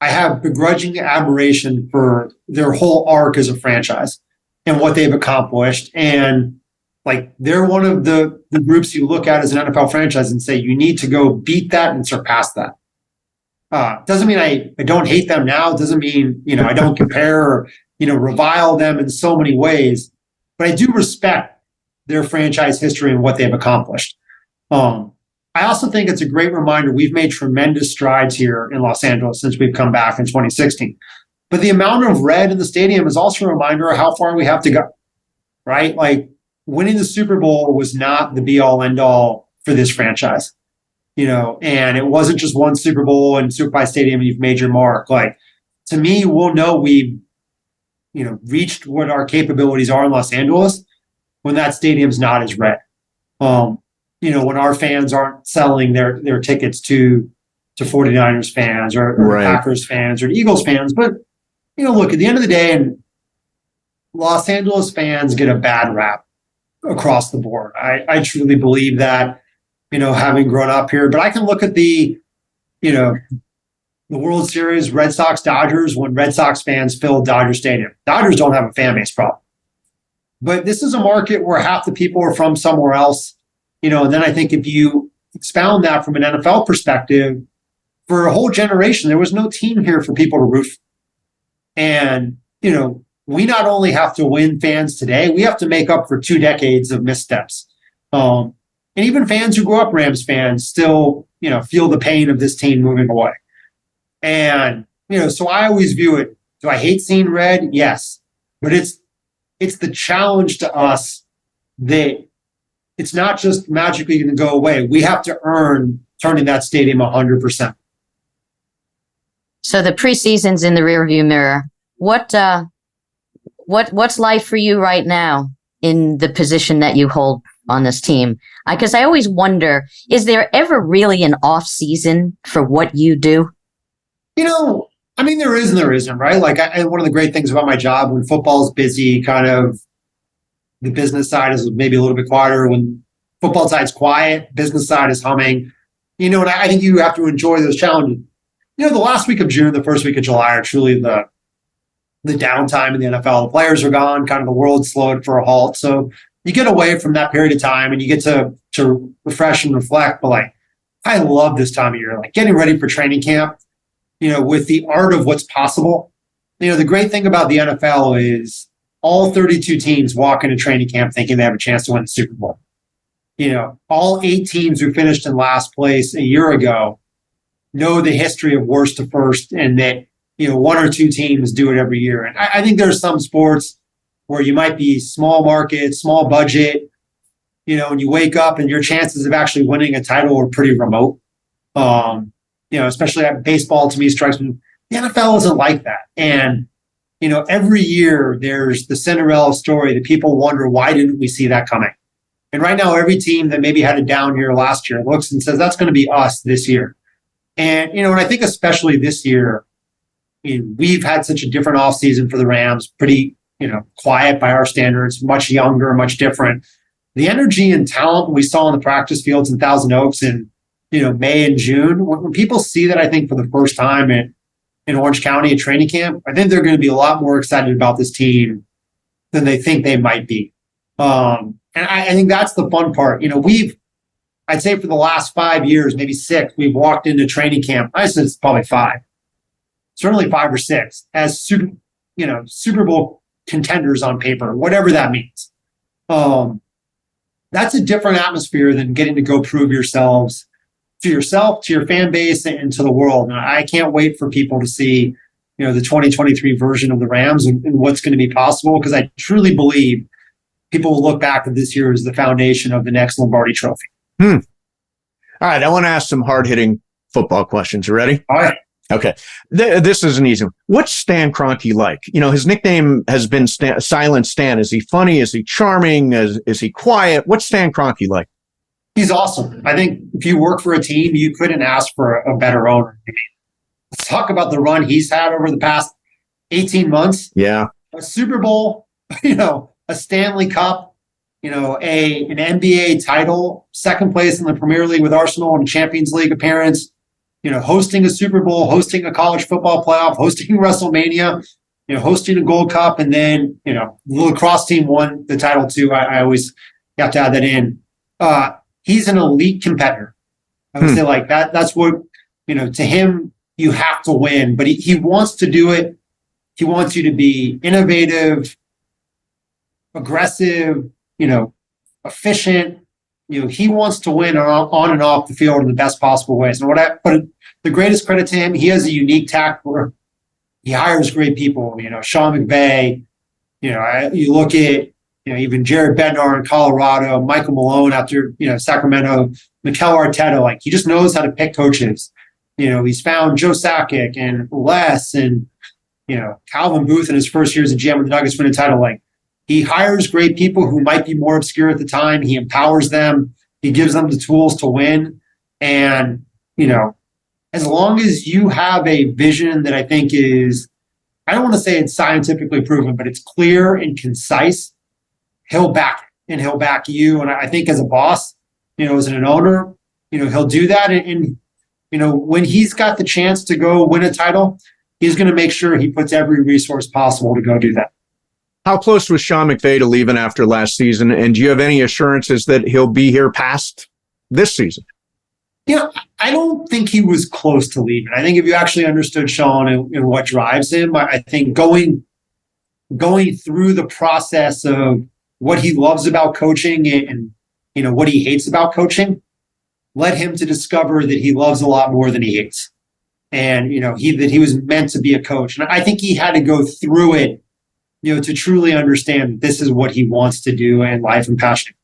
I have begrudging admiration for their whole arc as a franchise and what they've accomplished. And they're one of the groups you look at as an NFL franchise and say, you need to go beat that and surpass that. Doesn't mean I don't hate them now. Doesn't mean, I don't compare or, revile them in so many ways, but I do respect their franchise history and what they've accomplished. I also think it's a great reminder. We've made tremendous strides here in Los Angeles since we've come back in 2016, but the amount of red in the stadium is also a reminder of how far we have to go, right? Winning the Super Bowl was not the be all end all for this franchise. And it wasn't just one Super Bowl and SoFi Stadium and you've made your mark. To me, we'll know we, reached what our capabilities are in Los Angeles when that stadium's not as red. When our fans aren't selling their tickets to 49ers fans or right. Packers fans or Eagles fans. But, look, at the end of the day, and Los Angeles fans get a bad rap across the board. I truly believe that. Having grown up here, but I can look at the World Series, Red Sox, Dodgers, when Red Sox fans filled Dodger Stadium. Dodgers don't have a fan base problem. But this is a market where half the people are from somewhere else. And then I think if you expound that from an NFL perspective, for a whole generation, there was no team here for people to root for. And, we not only have to win fans today, we have to make up for 2 decades of missteps. And even fans who grew up Rams fans still, feel the pain of this team moving away. And, so I always view it. Do I hate seeing red? Yes. But it's the challenge to us that it's not just magically going to go away. We have to earn turning that stadium 100%. So the preseason's in the rearview mirror. what's life for you right now in the position that you hold on this team? Because I always wonder, is there ever really an off season for what you do? I mean, there is and there isn't, right? Like, one of the great things about my job, when football's busy, kind of the business side is maybe a little bit quieter. When football side's quiet, business side is humming. And I think you have to enjoy those challenges. The last week of June, the first week of July are truly the downtime in the NFL. The players are gone, kind of the world slowed for a halt. So you get away from that period of time and you get to refresh and reflect. But like, I love this time of year, like getting ready for training camp, with the art of what's possible. The great thing about the NFL is all 32 teams walk into training camp thinking they have a chance to win the Super Bowl. All 8 teams who finished in last place a year ago know the history of worst to first, and that, 1 or 2 teams do it every year. And I think there's some sports where you might be small market, small budget, and you wake up and your chances of actually winning a title are pretty remote. Especially at baseball, to me, strikes me. The NFL isn't like that. And, every year there's the Cinderella story that people wonder, why didn't we see that coming? And right now, every team that maybe had a down year last year looks and says, that's going to be us this year. And, and I think especially this year, we've had such a different offseason for the Rams, pretty, quiet by our standards, much younger, much different. The energy and talent we saw in the practice fields in Thousand Oaks in, May and June, when people see that, I think for the first time in Orange County at training camp, I think they're going to be a lot more excited about this team than they think they might be. And I think that's the fun part. I'd say for the last 5 years, maybe 6, we've walked into training camp. I said it's probably 5, certainly 5 or 6 as Super Bowl contenders on paper, whatever that means. That's a different atmosphere than getting to go prove yourselves to yourself, to your fan base, and to the world. And I can't wait for people to see, the 2023 version of the Rams and what's going to be possible, because I truly believe people will look back at this year as the foundation of the next Lombardi Trophy. All right. I want to ask some hard-hitting football questions. You ready? All right. Okay. This is an easy one. What's Stan Kroenke like? His nickname has been Silent Stan. Is he funny? Is he charming? Is he quiet? What's Stan Kroenke like? He's awesome. I think if you work for a team, you couldn't ask for a better owner. Let's talk about the run he's had over the past 18 months. Yeah. A Super Bowl, a Stanley Cup, an NBA title, second place in the Premier League with Arsenal, and a Champions League appearance, hosting a Super Bowl, hosting a college football playoff, hosting WrestleMania, hosting a Gold Cup, and then, the lacrosse team won the title too. I always have to add that in. He's an elite competitor. I would say like that. That's what, to him, you have to win, but he wants to do it. He wants you to be innovative, aggressive, efficient. He wants to win on and off the field in the best possible ways. And but the greatest credit to him, he has a unique tact where he hires great people. Sean McVay. You look at even Jared Bednar in Colorado, Michael Malone after Sacramento, Mikel Arteta. Like, he just knows how to pick coaches. He's found Joe Sakic and Les and Calvin Booth in his first year as a GM with the Nuggets win a title. Like, he hires great people who might be more obscure at the time. He empowers them. He gives them the tools to win. And, as long as you have a vision that I think is, I don't want to say it's scientifically proven, but it's clear and concise, he'll back it and he'll back you. And I think as a boss, as an owner, he'll do that. And when he's got the chance to go win a title, he's going to make sure he puts every resource possible to go do that. How close was Sean McVay to leaving after last season? And do you have any assurances that he'll be here past this season? I don't think he was close to leaving. I think if you actually understood Sean and what drives him, I think going through the process of what he loves about coaching and what he hates about coaching led him to discover that he loves a lot more than he hates. And, that he was meant to be a coach. And I think he had to go through it, to truly understand this is what he wants to do in life and passion.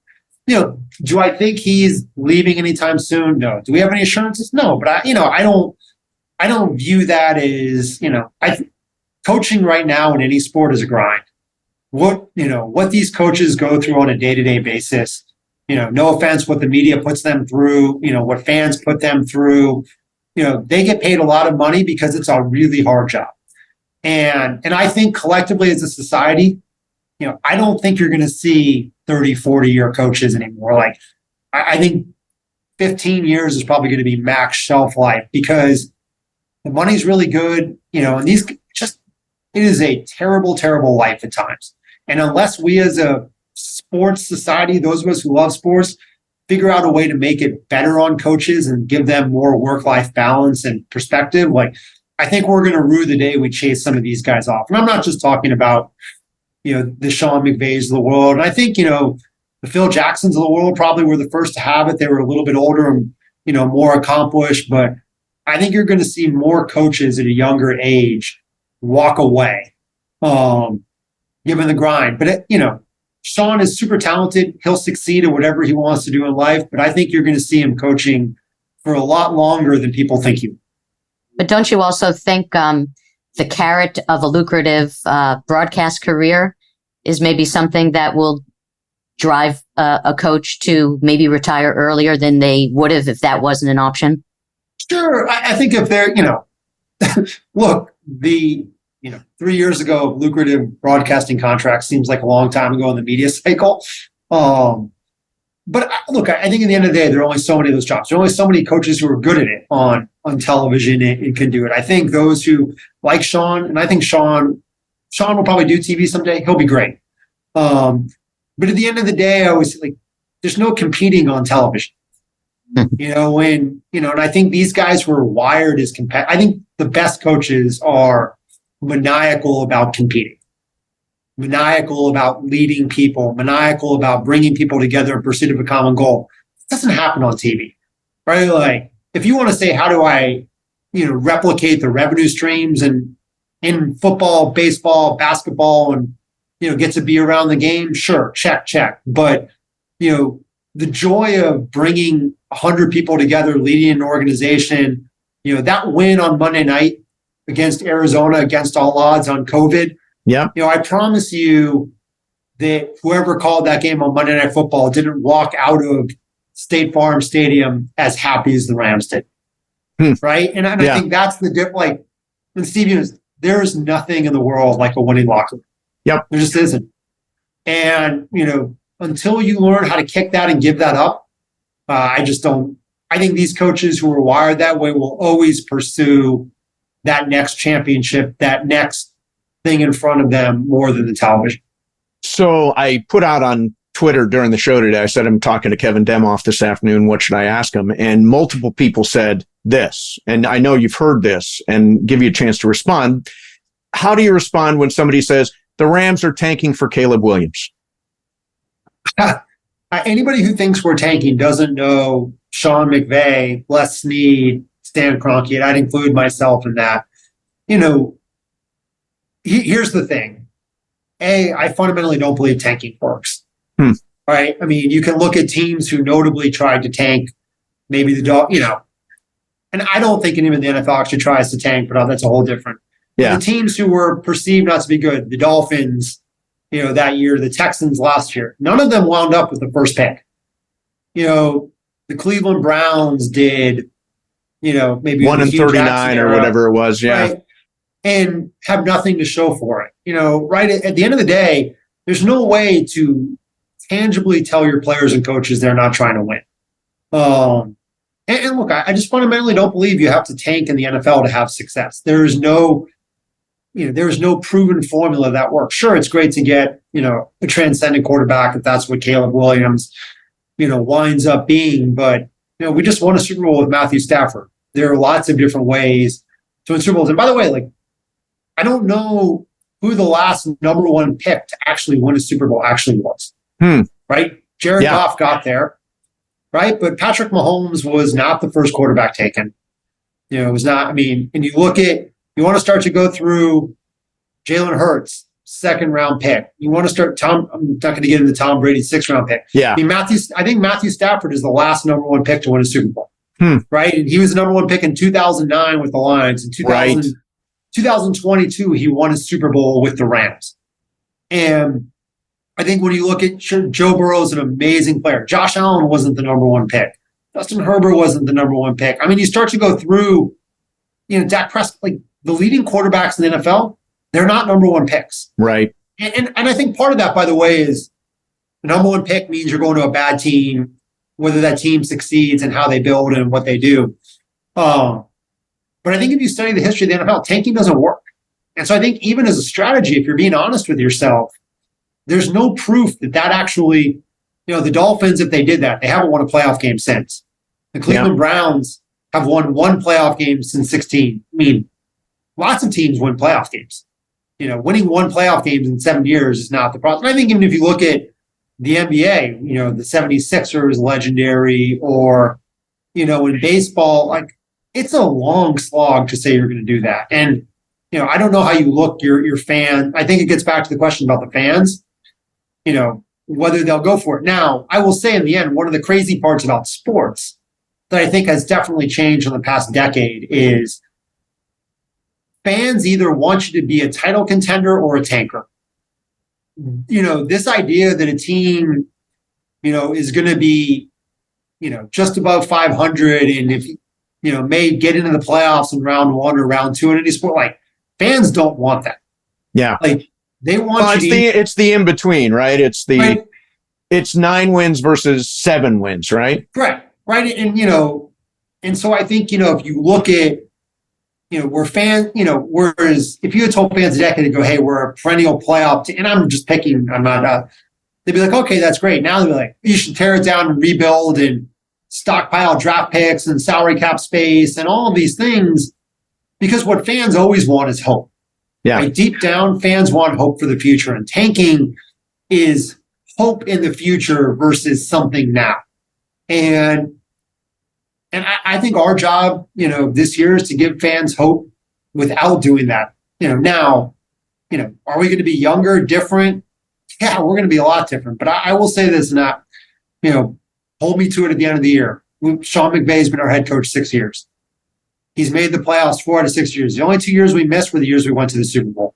Do I think he's leaving anytime soon? No. Do we have any assurances? No. But I don't view that as, coaching right now in any sport is a grind. What these coaches go through on a day-to-day basis, no offense, what the media puts them through, what fans put them through, they get paid a lot of money because it's a really hard job. And I think collectively as a society, I don't think you're going to see 30, 40-year coaches anymore. Like, I think 15 years is probably going to be max shelf life because the money's really good, and it is a terrible, terrible life at times. And unless we as a sports society, those of us who love sports, figure out a way to make it better on coaches and give them more work-life balance and perspective, like, I think we're going to rue the day we chase some of these guys off. And I'm not just talking about, the Sean McVays of the world. And I think, the Phil Jacksons of the world probably were the first to have it. They were a little bit older and, more accomplished. But I think you're going to see more coaches at a younger age walk away, given the grind. But, Sean is super talented. He'll succeed at whatever he wants to do in life. But I think you're going to see him coaching for a lot longer than people think he will. But don't you also think the carrot of a lucrative broadcast career is maybe something that will drive a coach to maybe retire earlier than they would have if that wasn't an option? Sure. I think if they're, look, 3 years ago, lucrative broadcasting contracts seems like a long time ago in the media cycle. But look, I think at the end of the day, there are only so many of those jobs. There are only so many coaches who are good at it on television and can do it. I think those who like Sean, and I think Sean will probably do TV someday. He'll be great. But at the end of the day, I always like, there's no competing on television. And I think these guys were wired as I think the best coaches are maniacal about competing, maniacal about leading people, maniacal about bringing people together in pursuit of a common goal. It doesn't happen on TV, right? Like, if you want to say, how do I, replicate the revenue streams and in football, baseball, basketball, and, get to be around the game, sure, check. But, the joy of bringing 100 people together, leading an organization, that win on Monday night against Arizona, against all odds on COVID. Yeah. I promise you that whoever called that game on Monday Night Football didn't walk out of State Farm Stadium as happy as the Rams did. Right. And I think that's the difference. Like, and Steve, there is nothing in the world like a winning locker room. Yep. There just isn't. And, until you learn how to kick that and give that up, I just don't. I think these coaches who are wired that way will always pursue that next championship, that next thing in front of them more than the television. So I put out on Twitter during the show today, I said, I'm talking to Kevin Demoff this afternoon. What should I ask him? And multiple people said this, and I know you've heard this, and give you a chance to respond. How do you respond when somebody says the Rams are tanking for Caleb Williams? Anybody who thinks we're tanking doesn't know Sean McVay, Les Snead, Stan Kroenke, and I'd include myself in that. Here's the thing. I fundamentally don't believe tanking works. Right? I mean, you can look at teams who notably tried to tank, maybe the dog, and I don't think anyone in the NFL actually tries to tank, but that's a whole different. Yeah. The teams who were perceived not to be good, the Dolphins, that year, the Texans last year, none of them wound up with the first pick. The Cleveland Browns did, maybe 1-39 or whatever it was. Yeah. Right? And have nothing to show for it. Right at the end of the day, there's no way to tangibly tell your players and coaches they're not trying to win. And look, I just fundamentally don't believe you have to tank in the NFL to have success. There's no proven formula that works. Sure, it's great to get, a transcendent quarterback if that's what Caleb Williams, winds up being. But, we just won a Super Bowl with Matthew Stafford. There are lots of different ways to win Super Bowls. And by the way, like, I don't know who the last number one pick to actually win a Super Bowl actually was. Right? Jared Goff got there. Right? But Patrick Mahomes was not the first quarterback taken. It was not, and you look at, you want to start to go through Jalen Hurts, second round pick. You want to start I'm not going to get into Tom Brady's 6th round pick. Yeah. I think Matthew Stafford is the last number one pick to win a Super Bowl. Right? And he was the number one pick in 2009 with the Lions. In 2012, 2022, he won a Super Bowl with the Rams. And I think when you look at Joe Burrow is an amazing player. Josh Allen wasn't the number one pick. Justin Herbert wasn't the number one pick. I mean, you start to go through, Dak Prescott, like the leading quarterbacks in the NFL, they're not number one picks. Right. And I think part of that, by the way, is the number one pick means you're going to a bad team, whether that team succeeds and how they build and what they do. But I think if you study the history of the NFL, tanking doesn't work. And so I think even as a strategy, if you're being honest with yourself, there's no proof that actually, the Dolphins, if they did that, they haven't won a playoff game since. The Cleveland Browns have won one playoff game since 16. I mean, lots of teams win playoff games. Winning one playoff game in 7 years is not the problem. And I think even if you look at the NBA, the 76ers legendary, or, in baseball, like it's a long slog to say you're going to do that. And, I don't know how you look your fan. I think it gets back to the question about the fans, whether they'll go for it. Now, I will say in the end, one of the crazy parts about sports that I think has definitely changed in the past decade is fans either want you to be a title contender or a tanker. This idea that a team, is going to be, just above 500, and if, may get into the playoffs in round one or round two in any sport, like fans don't want that. Yeah. Like they want it's the in between, right? It's it's 9 wins versus 7 wins, right? Right. Right. And, and so I think, if you look at, we're fans, whereas if you had told fans a decade ago, hey, we're a perennial playoff team, and I'm just picking, I'm not, they'd be like, okay, that's great. Now they'd be like, you should tear it down and rebuild and stockpile draft picks and salary cap space and all of these things, because what fans always want is hope. Yeah. Right? Deep down, fans want hope for the future, and tanking is hope in the future versus something now. And I think our job, this year is to give fans hope without doing that. Now, are we going to be younger, different? Yeah, we're going to be a lot different. But I will say this, not, hold me to it at the end of the year. Sean McVay has been our head coach 6 years. He's made the playoffs 4 out of 6 years. The only 2 years we missed were the years we went to the Super Bowl.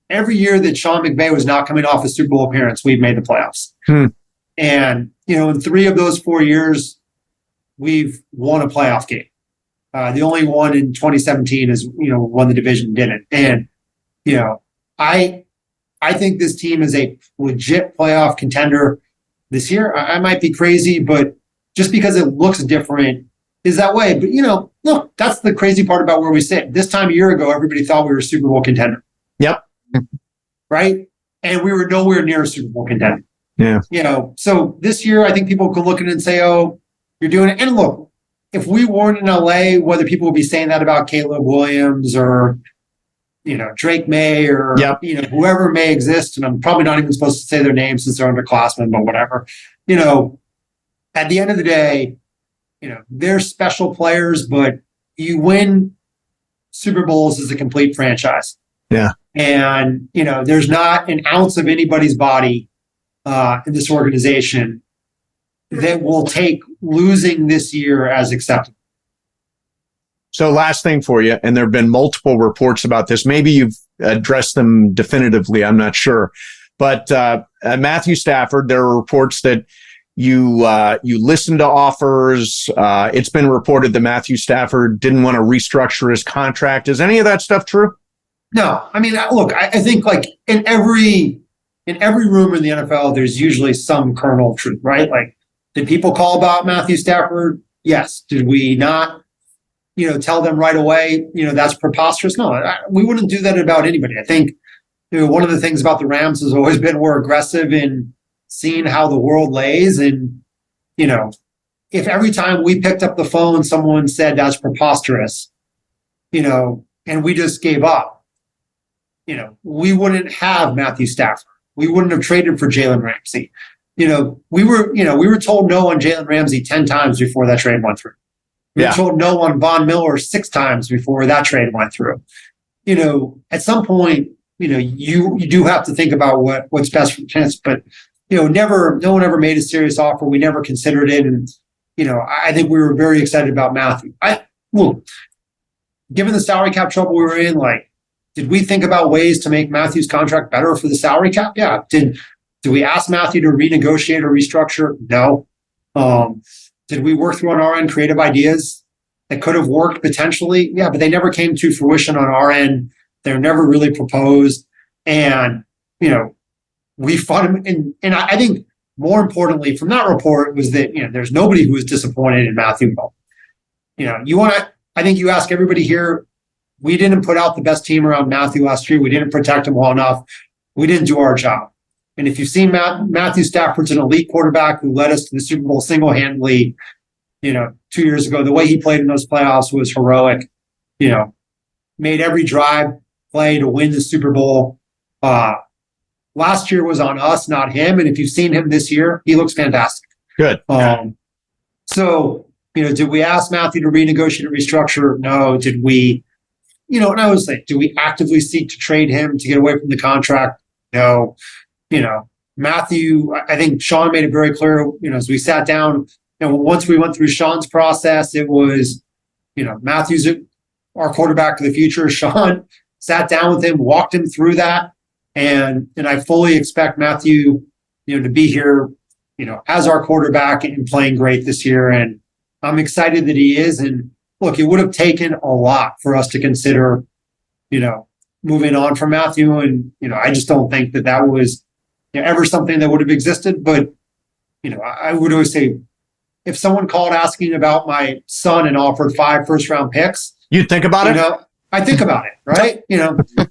Every year that Sean McVay was not coming off a Super Bowl appearance, we've made the playoffs. And, in 3 of those 4 years, we've won a playoff game. The only one in 2017 is, won the division, didn't. And, I think this team is a legit playoff contender this year. I might be crazy, but just because it looks different is that way. But, look, that's the crazy part about where we sit. This time a year ago, everybody thought we were a Super Bowl contender. Yep. Right? And we were nowhere near a Super Bowl contender. Yeah. So this year, I think people can look at it and say, oh, you're doing it. And look, if we weren't in LA, whether people would be saying that about Caleb Williams or, Drake May or, whoever may exist. And I'm probably not even supposed to say their names since they're underclassmen, but whatever. At the end of the day, they're special players, but you win Super Bowls as a complete franchise. Yeah. And, there's not an ounce of anybody's body in this organization that will take losing this year as acceptable. So last thing for you, and there have been multiple reports about this. Maybe you've addressed them definitively. I'm not sure. But Matthew Stafford, there are reports that you listened to offers. It's been reported that Matthew Stafford didn't want to restructure his contract. Is any of that stuff true? No. I mean, look, I think like in every room in the NFL, there's usually some kernel of truth, right? Like, did people call about Matthew Stafford? Yes. Did we not, tell them right away, that's preposterous? No, we wouldn't do that about anybody. I think, one of the things about the Rams has always been we're aggressive in seeing how the world lays. And, if every time we picked up the phone, someone said that's preposterous, and we just gave up, we wouldn't have Matthew Stafford. We wouldn't have traded for Jalen Ramsey. We were told no on Jalen Ramsey 10 times before that trade went through. We were told no on Von Miller 6 times before that trade went through. At some point, you do have to think about what's best for the chance, but no one ever made a serious offer. We never considered it. And, I think we were very excited about Matthew. Given the salary cap trouble we were in, like, did we think about ways to make Matthew's contract better for the salary cap? Yeah. Did we ask Matthew to renegotiate or restructure? No. Did we work through on our end creative ideas that could have worked potentially? Yeah, but they never came to fruition on our end. They're never really proposed. And, we fought him. And I think more importantly from that report was that, there's nobody who was disappointed in Matthew. I think you ask everybody here, we didn't put out the best team around Matthew last year. We didn't protect him well enough. We didn't do our job. And if you've seen Matthew Stafford's an elite quarterback who led us to the Super Bowl single-handedly, 2 years ago. The way he played in those playoffs was heroic. Made every drive play to win the Super Bowl. Last year was on us, not him. And if you've seen him this year, he looks fantastic. Good. So, did we ask Matthew to renegotiate and restructure? No. Did we, and I always say, do we actively seek to trade him to get away from the contract? No. Matthew, I think Sean made it very clear, as we sat down, once we went through Sean's process, it was, Matthew's our quarterback of the future. Sean sat down with him, walked him through that. And I fully expect Matthew, to be here, as our quarterback and playing great this year. And I'm excited that he is. And look, it would have taken a lot for us to consider, moving on from Matthew. And, I just don't think that was ever something that would have existed. But, I would always say, if someone called asking about my son and offered 5 first-round picks, you'd think about it? I think about it, right?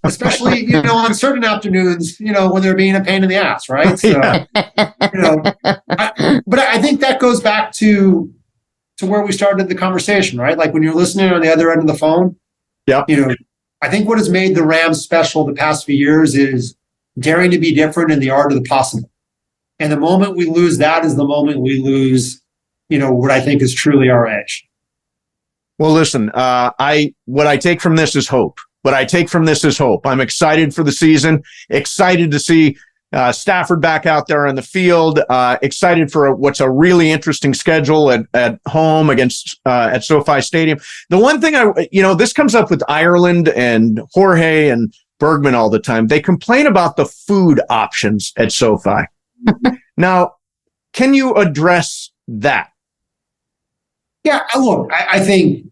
Especially, on certain afternoons, when they're being a pain in the ass, right? So, but I think that goes back to where we started the conversation, right? Like when you're listening on the other end of the phone, yeah. I think what has made the Rams special the past few years is daring to be different in the art of the possible. And the moment we lose that is the moment we lose, what I think is truly our edge. Well, listen, what I take from this is hope. I'm excited for the season, excited to see Stafford back out there on the field, excited for what's a really interesting schedule at home at SoFi Stadium. The one thing this comes up with Ireland and Jorge and Bergman all the time. They complain about the food options at SoFi. Now, can you address that? Yeah, look, I think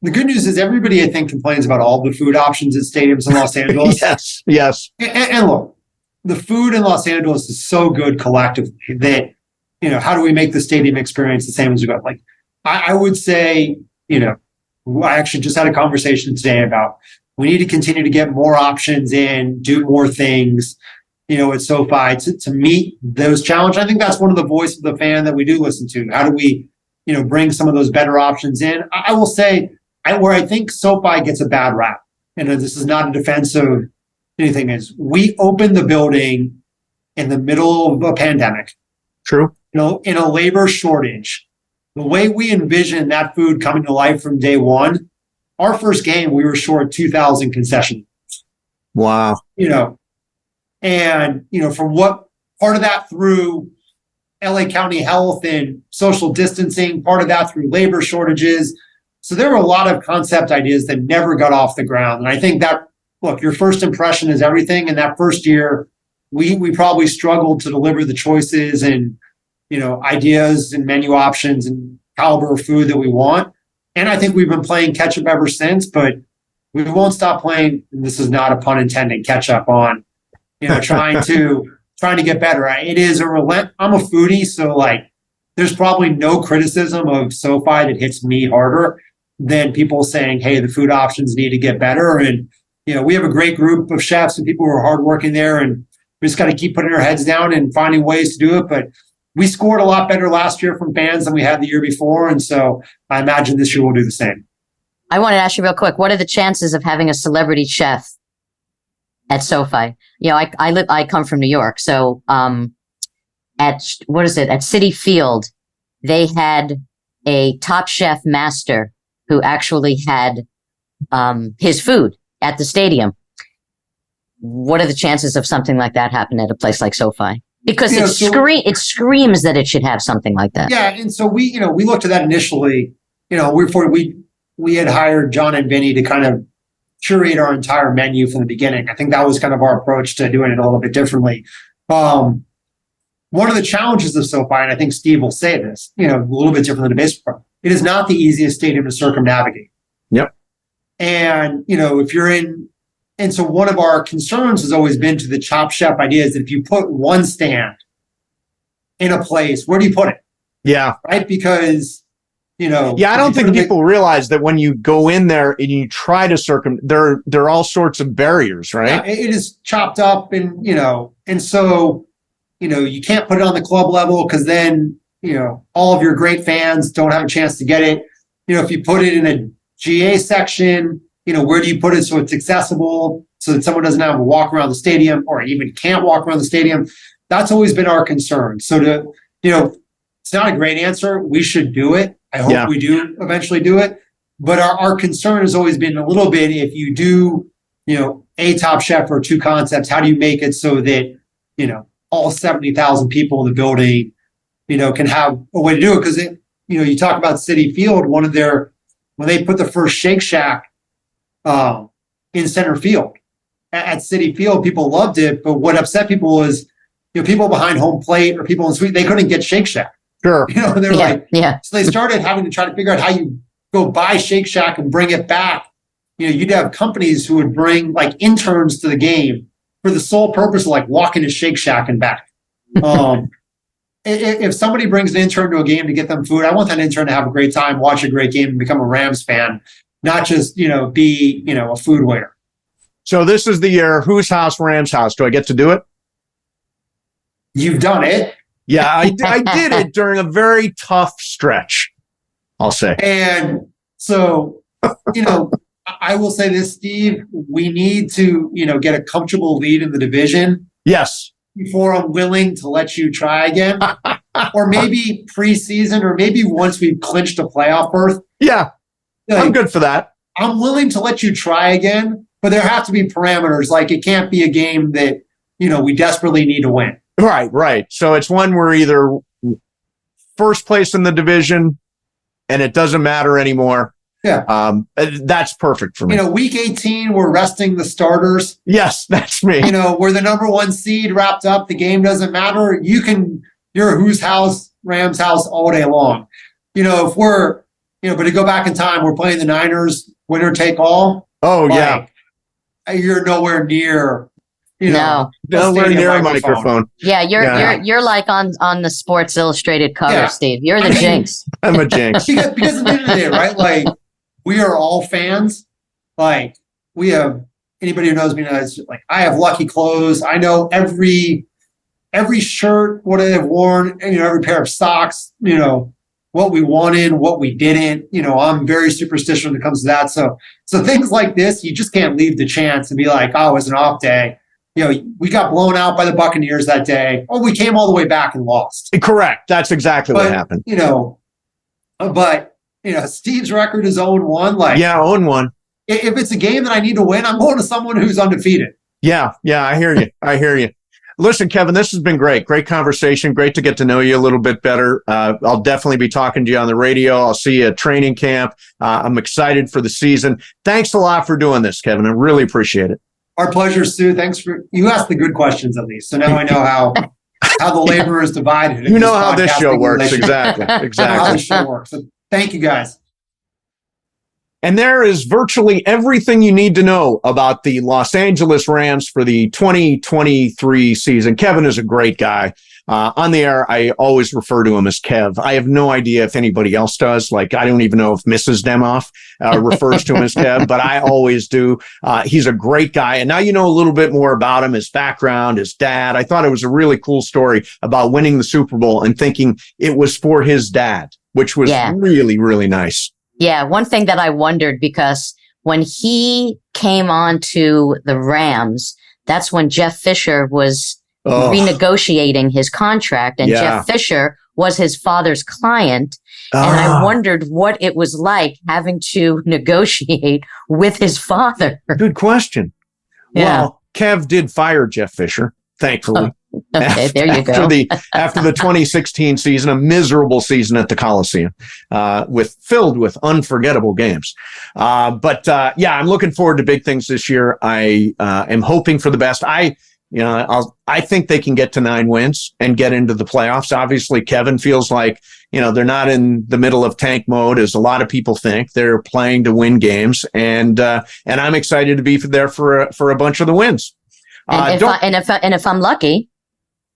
the good news is everybody, I think, complains about all the food options at stadiums in Los Angeles. Yes. And look, the food in Los Angeles is so good collectively that, how do we make the stadium experience the same as we got? Like, I would say, I actually just had a conversation today about we need to continue to get more options in, do more things, at SoFi to meet those challenges. I think that's one of the voices of the fan that we do listen to. How do we, bring some of those better options in? I will say where I think SoFi gets a bad rap, and this is not a defense of anything, is we opened the building in the middle of a pandemic. True. In a labor shortage. The way we envisioned that food coming to life from day one, our first game, we were short 2,000 concessions. Wow. And, from what part of that through LA County Health and social distancing, part of that through labor shortages. So there were a lot of concept ideas that never got off the ground. And I think that, look, your first impression is everything. And that first year, we probably struggled to deliver the choices and, ideas and menu options and caliber of food that we want. And I think we've been playing catch up ever since, but we won't stop playing. And this is not a pun intended, catch up on, trying to get better. It is I'm a foodie. So there's probably no criticism of SoFi that hits me harder than people saying, hey, the food options need to get better. And, we have a great group of chefs and people who are hardworking there, and we just got to keep putting our heads down and finding ways to do it. But we scored a lot better last year from fans than we had the year before. And so I imagine this year we'll do the same. I want to ask you real quick, what are the chances of having a celebrity chef at SoFi? I come from New York. So at Citi Field, they had a Top Chef master who actually had his food at the stadium. What are the chances of something like that happen at a place like SoFi? Because it screams that it should have something like that. Yeah, and so we looked at that initially. We had hired John and Vinny to kind of curate our entire menu from the beginning. I think that was kind of our approach to doing it a little bit differently. One of the challenges of SoFi, and I think Steve will say this, a little bit different than a baseball, it is not the easiest stadium to circumnavigate. Yep. And, if you're in, and so one of our concerns has always been to the Chop Chef idea is that if you put one stand in a place, where do you put it? Yeah. Right? Because, Yeah, I don't think people realize that when you go in there and you try to there are all sorts of barriers, right? Yeah, it is chopped up and so, you can't put it on the club level because then, all of your great fans don't have a chance to get it. If you put it in a GA section, where do you put it so it's accessible so that someone doesn't have to walk around the stadium or even can't walk around the stadium? That's always been our concern. So it's not a great answer. We should do it. I hope we do eventually do it. But our concern has always been a little bit, if you do, a Top Chef or two concepts, how do you make it so that, all 70,000 people in the building, can have a way to do it? Because, you talk about Citi Field, when they put the first Shake Shack in center field at Citi Field, people loved it. But what upset people was, people behind home plate or people in the suite, they couldn't get Shake Shack. Sure. They're so they started having to try to figure out how you go buy Shake Shack and bring it back. You'd have companies who would bring like interns to the game for the sole purpose of walking to Shake Shack and back. If somebody brings an intern to a game to get them food, I want that intern to have a great time, watch a great game, and become a Rams fan, not just, be, a food waiter. So this is the year, whose house, Rams house? Do I get to do it? You've done it. Yeah, I did it during a very tough stretch, I'll say. And so, I will say this, Steve, we need to, get a comfortable lead in the division. Yes. Before I'm willing to let you try again. Or maybe preseason, or maybe once we've clinched a playoff berth. Yeah, I'm good for that. I'm willing to let you try again, but there have to be parameters. It can't be a game that, we desperately need to win. Right. So it's one where either first place in the division and it doesn't matter anymore. Yeah. That's perfect for me. Week 18, we're resting the starters. Yes, that's me. We're the number one seed wrapped up. The game doesn't matter. You're whose house, Rams house all day long. If we're, but to go back in time, we're playing the Niners, winner take all. Oh, yeah. You're nowhere near, nowhere near a microphone. Yeah, you're like on the Sports Illustrated cover, Steve. You're the jinx. I'm a jinx. because at the end of the day, right? We are all fans. We have, anybody who knows me knows, I have lucky clothes. I know every shirt, what I have worn, and every pair of socks, what we wanted, what we didn't. I'm very superstitious when it comes to that. So things like this, you just can't leave the chance to be like, oh, it was an off day. We got blown out by the Buccaneers that day. Oh, we came all the way back and lost. Correct. That's exactly what happened. But Steve's record is 0-1. 0-1. If it's a game that I need to win, I'm going to someone who's undefeated. Yeah, I hear you. Listen, Kevin, this has been great. Great conversation. Great to get to know you a little bit better. I'll definitely be talking to you on the radio. I'll see you at training camp. I'm excited for the season. Thanks a lot for doing this, Kevin. I really appreciate it. Our pleasure, Sue. Thanks you asked the good questions at least. So now I know how the labor is divided. You know how this show works. Exactly. How this show works. So thank you, guys. And there is virtually everything you need to know about the Los Angeles Rams for the 2023 season. Kevin is a great guy. On the air, I always refer to him as Kev. I have no idea if anybody else does. I don't even know if Mrs. Demoff refers to him as Kev, but I always do. He's a great guy. And now you know a little bit more about him, his background, his dad. I thought it was a really cool story about winning the Super Bowl and thinking it was for his dad, which was really, really nice. Yeah. One thing that I wondered, because when he came on to the Rams, that's when Jeff Fisher was renegotiating his contract, and Jeff Fisher was his father's client. And I wondered what it was like having to negotiate with his father. Good question. Yeah. Well, Kev did fire Jeff Fisher, thankfully. Okay, there you go. After the 2016 season, a miserable season at the Coliseum, filled with unforgettable games. Yeah, I'm looking forward to big things this year. I am hoping for the best. I think they can get to 9 wins and get into the playoffs. Obviously, Kevin feels like, they're not in the middle of tank mode, as a lot of people think. They're playing to win games, and I'm excited to be there for a bunch of the wins. And if I'm lucky,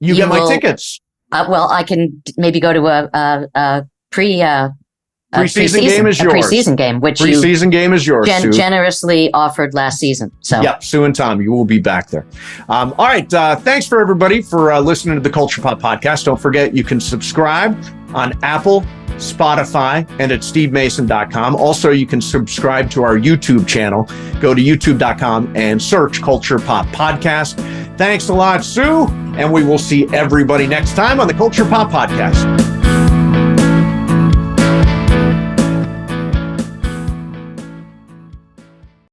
you get my tickets. Well, I can maybe go to a preseason game is yours. Preseason game, which preseason game is yours. Generously offered last season. So yep, Sue and Tom, you will be back there. All right, thanks for everybody for listening to the Culture Pop podcast. Don't forget you can subscribe on Apple, Spotify, and at stevemason.com. Also, you can subscribe to our YouTube channel. Go to youtube.com and search Culture Pop Podcast. Thanks a lot, Sue, and we will see everybody next time on the Culture Pop Podcast.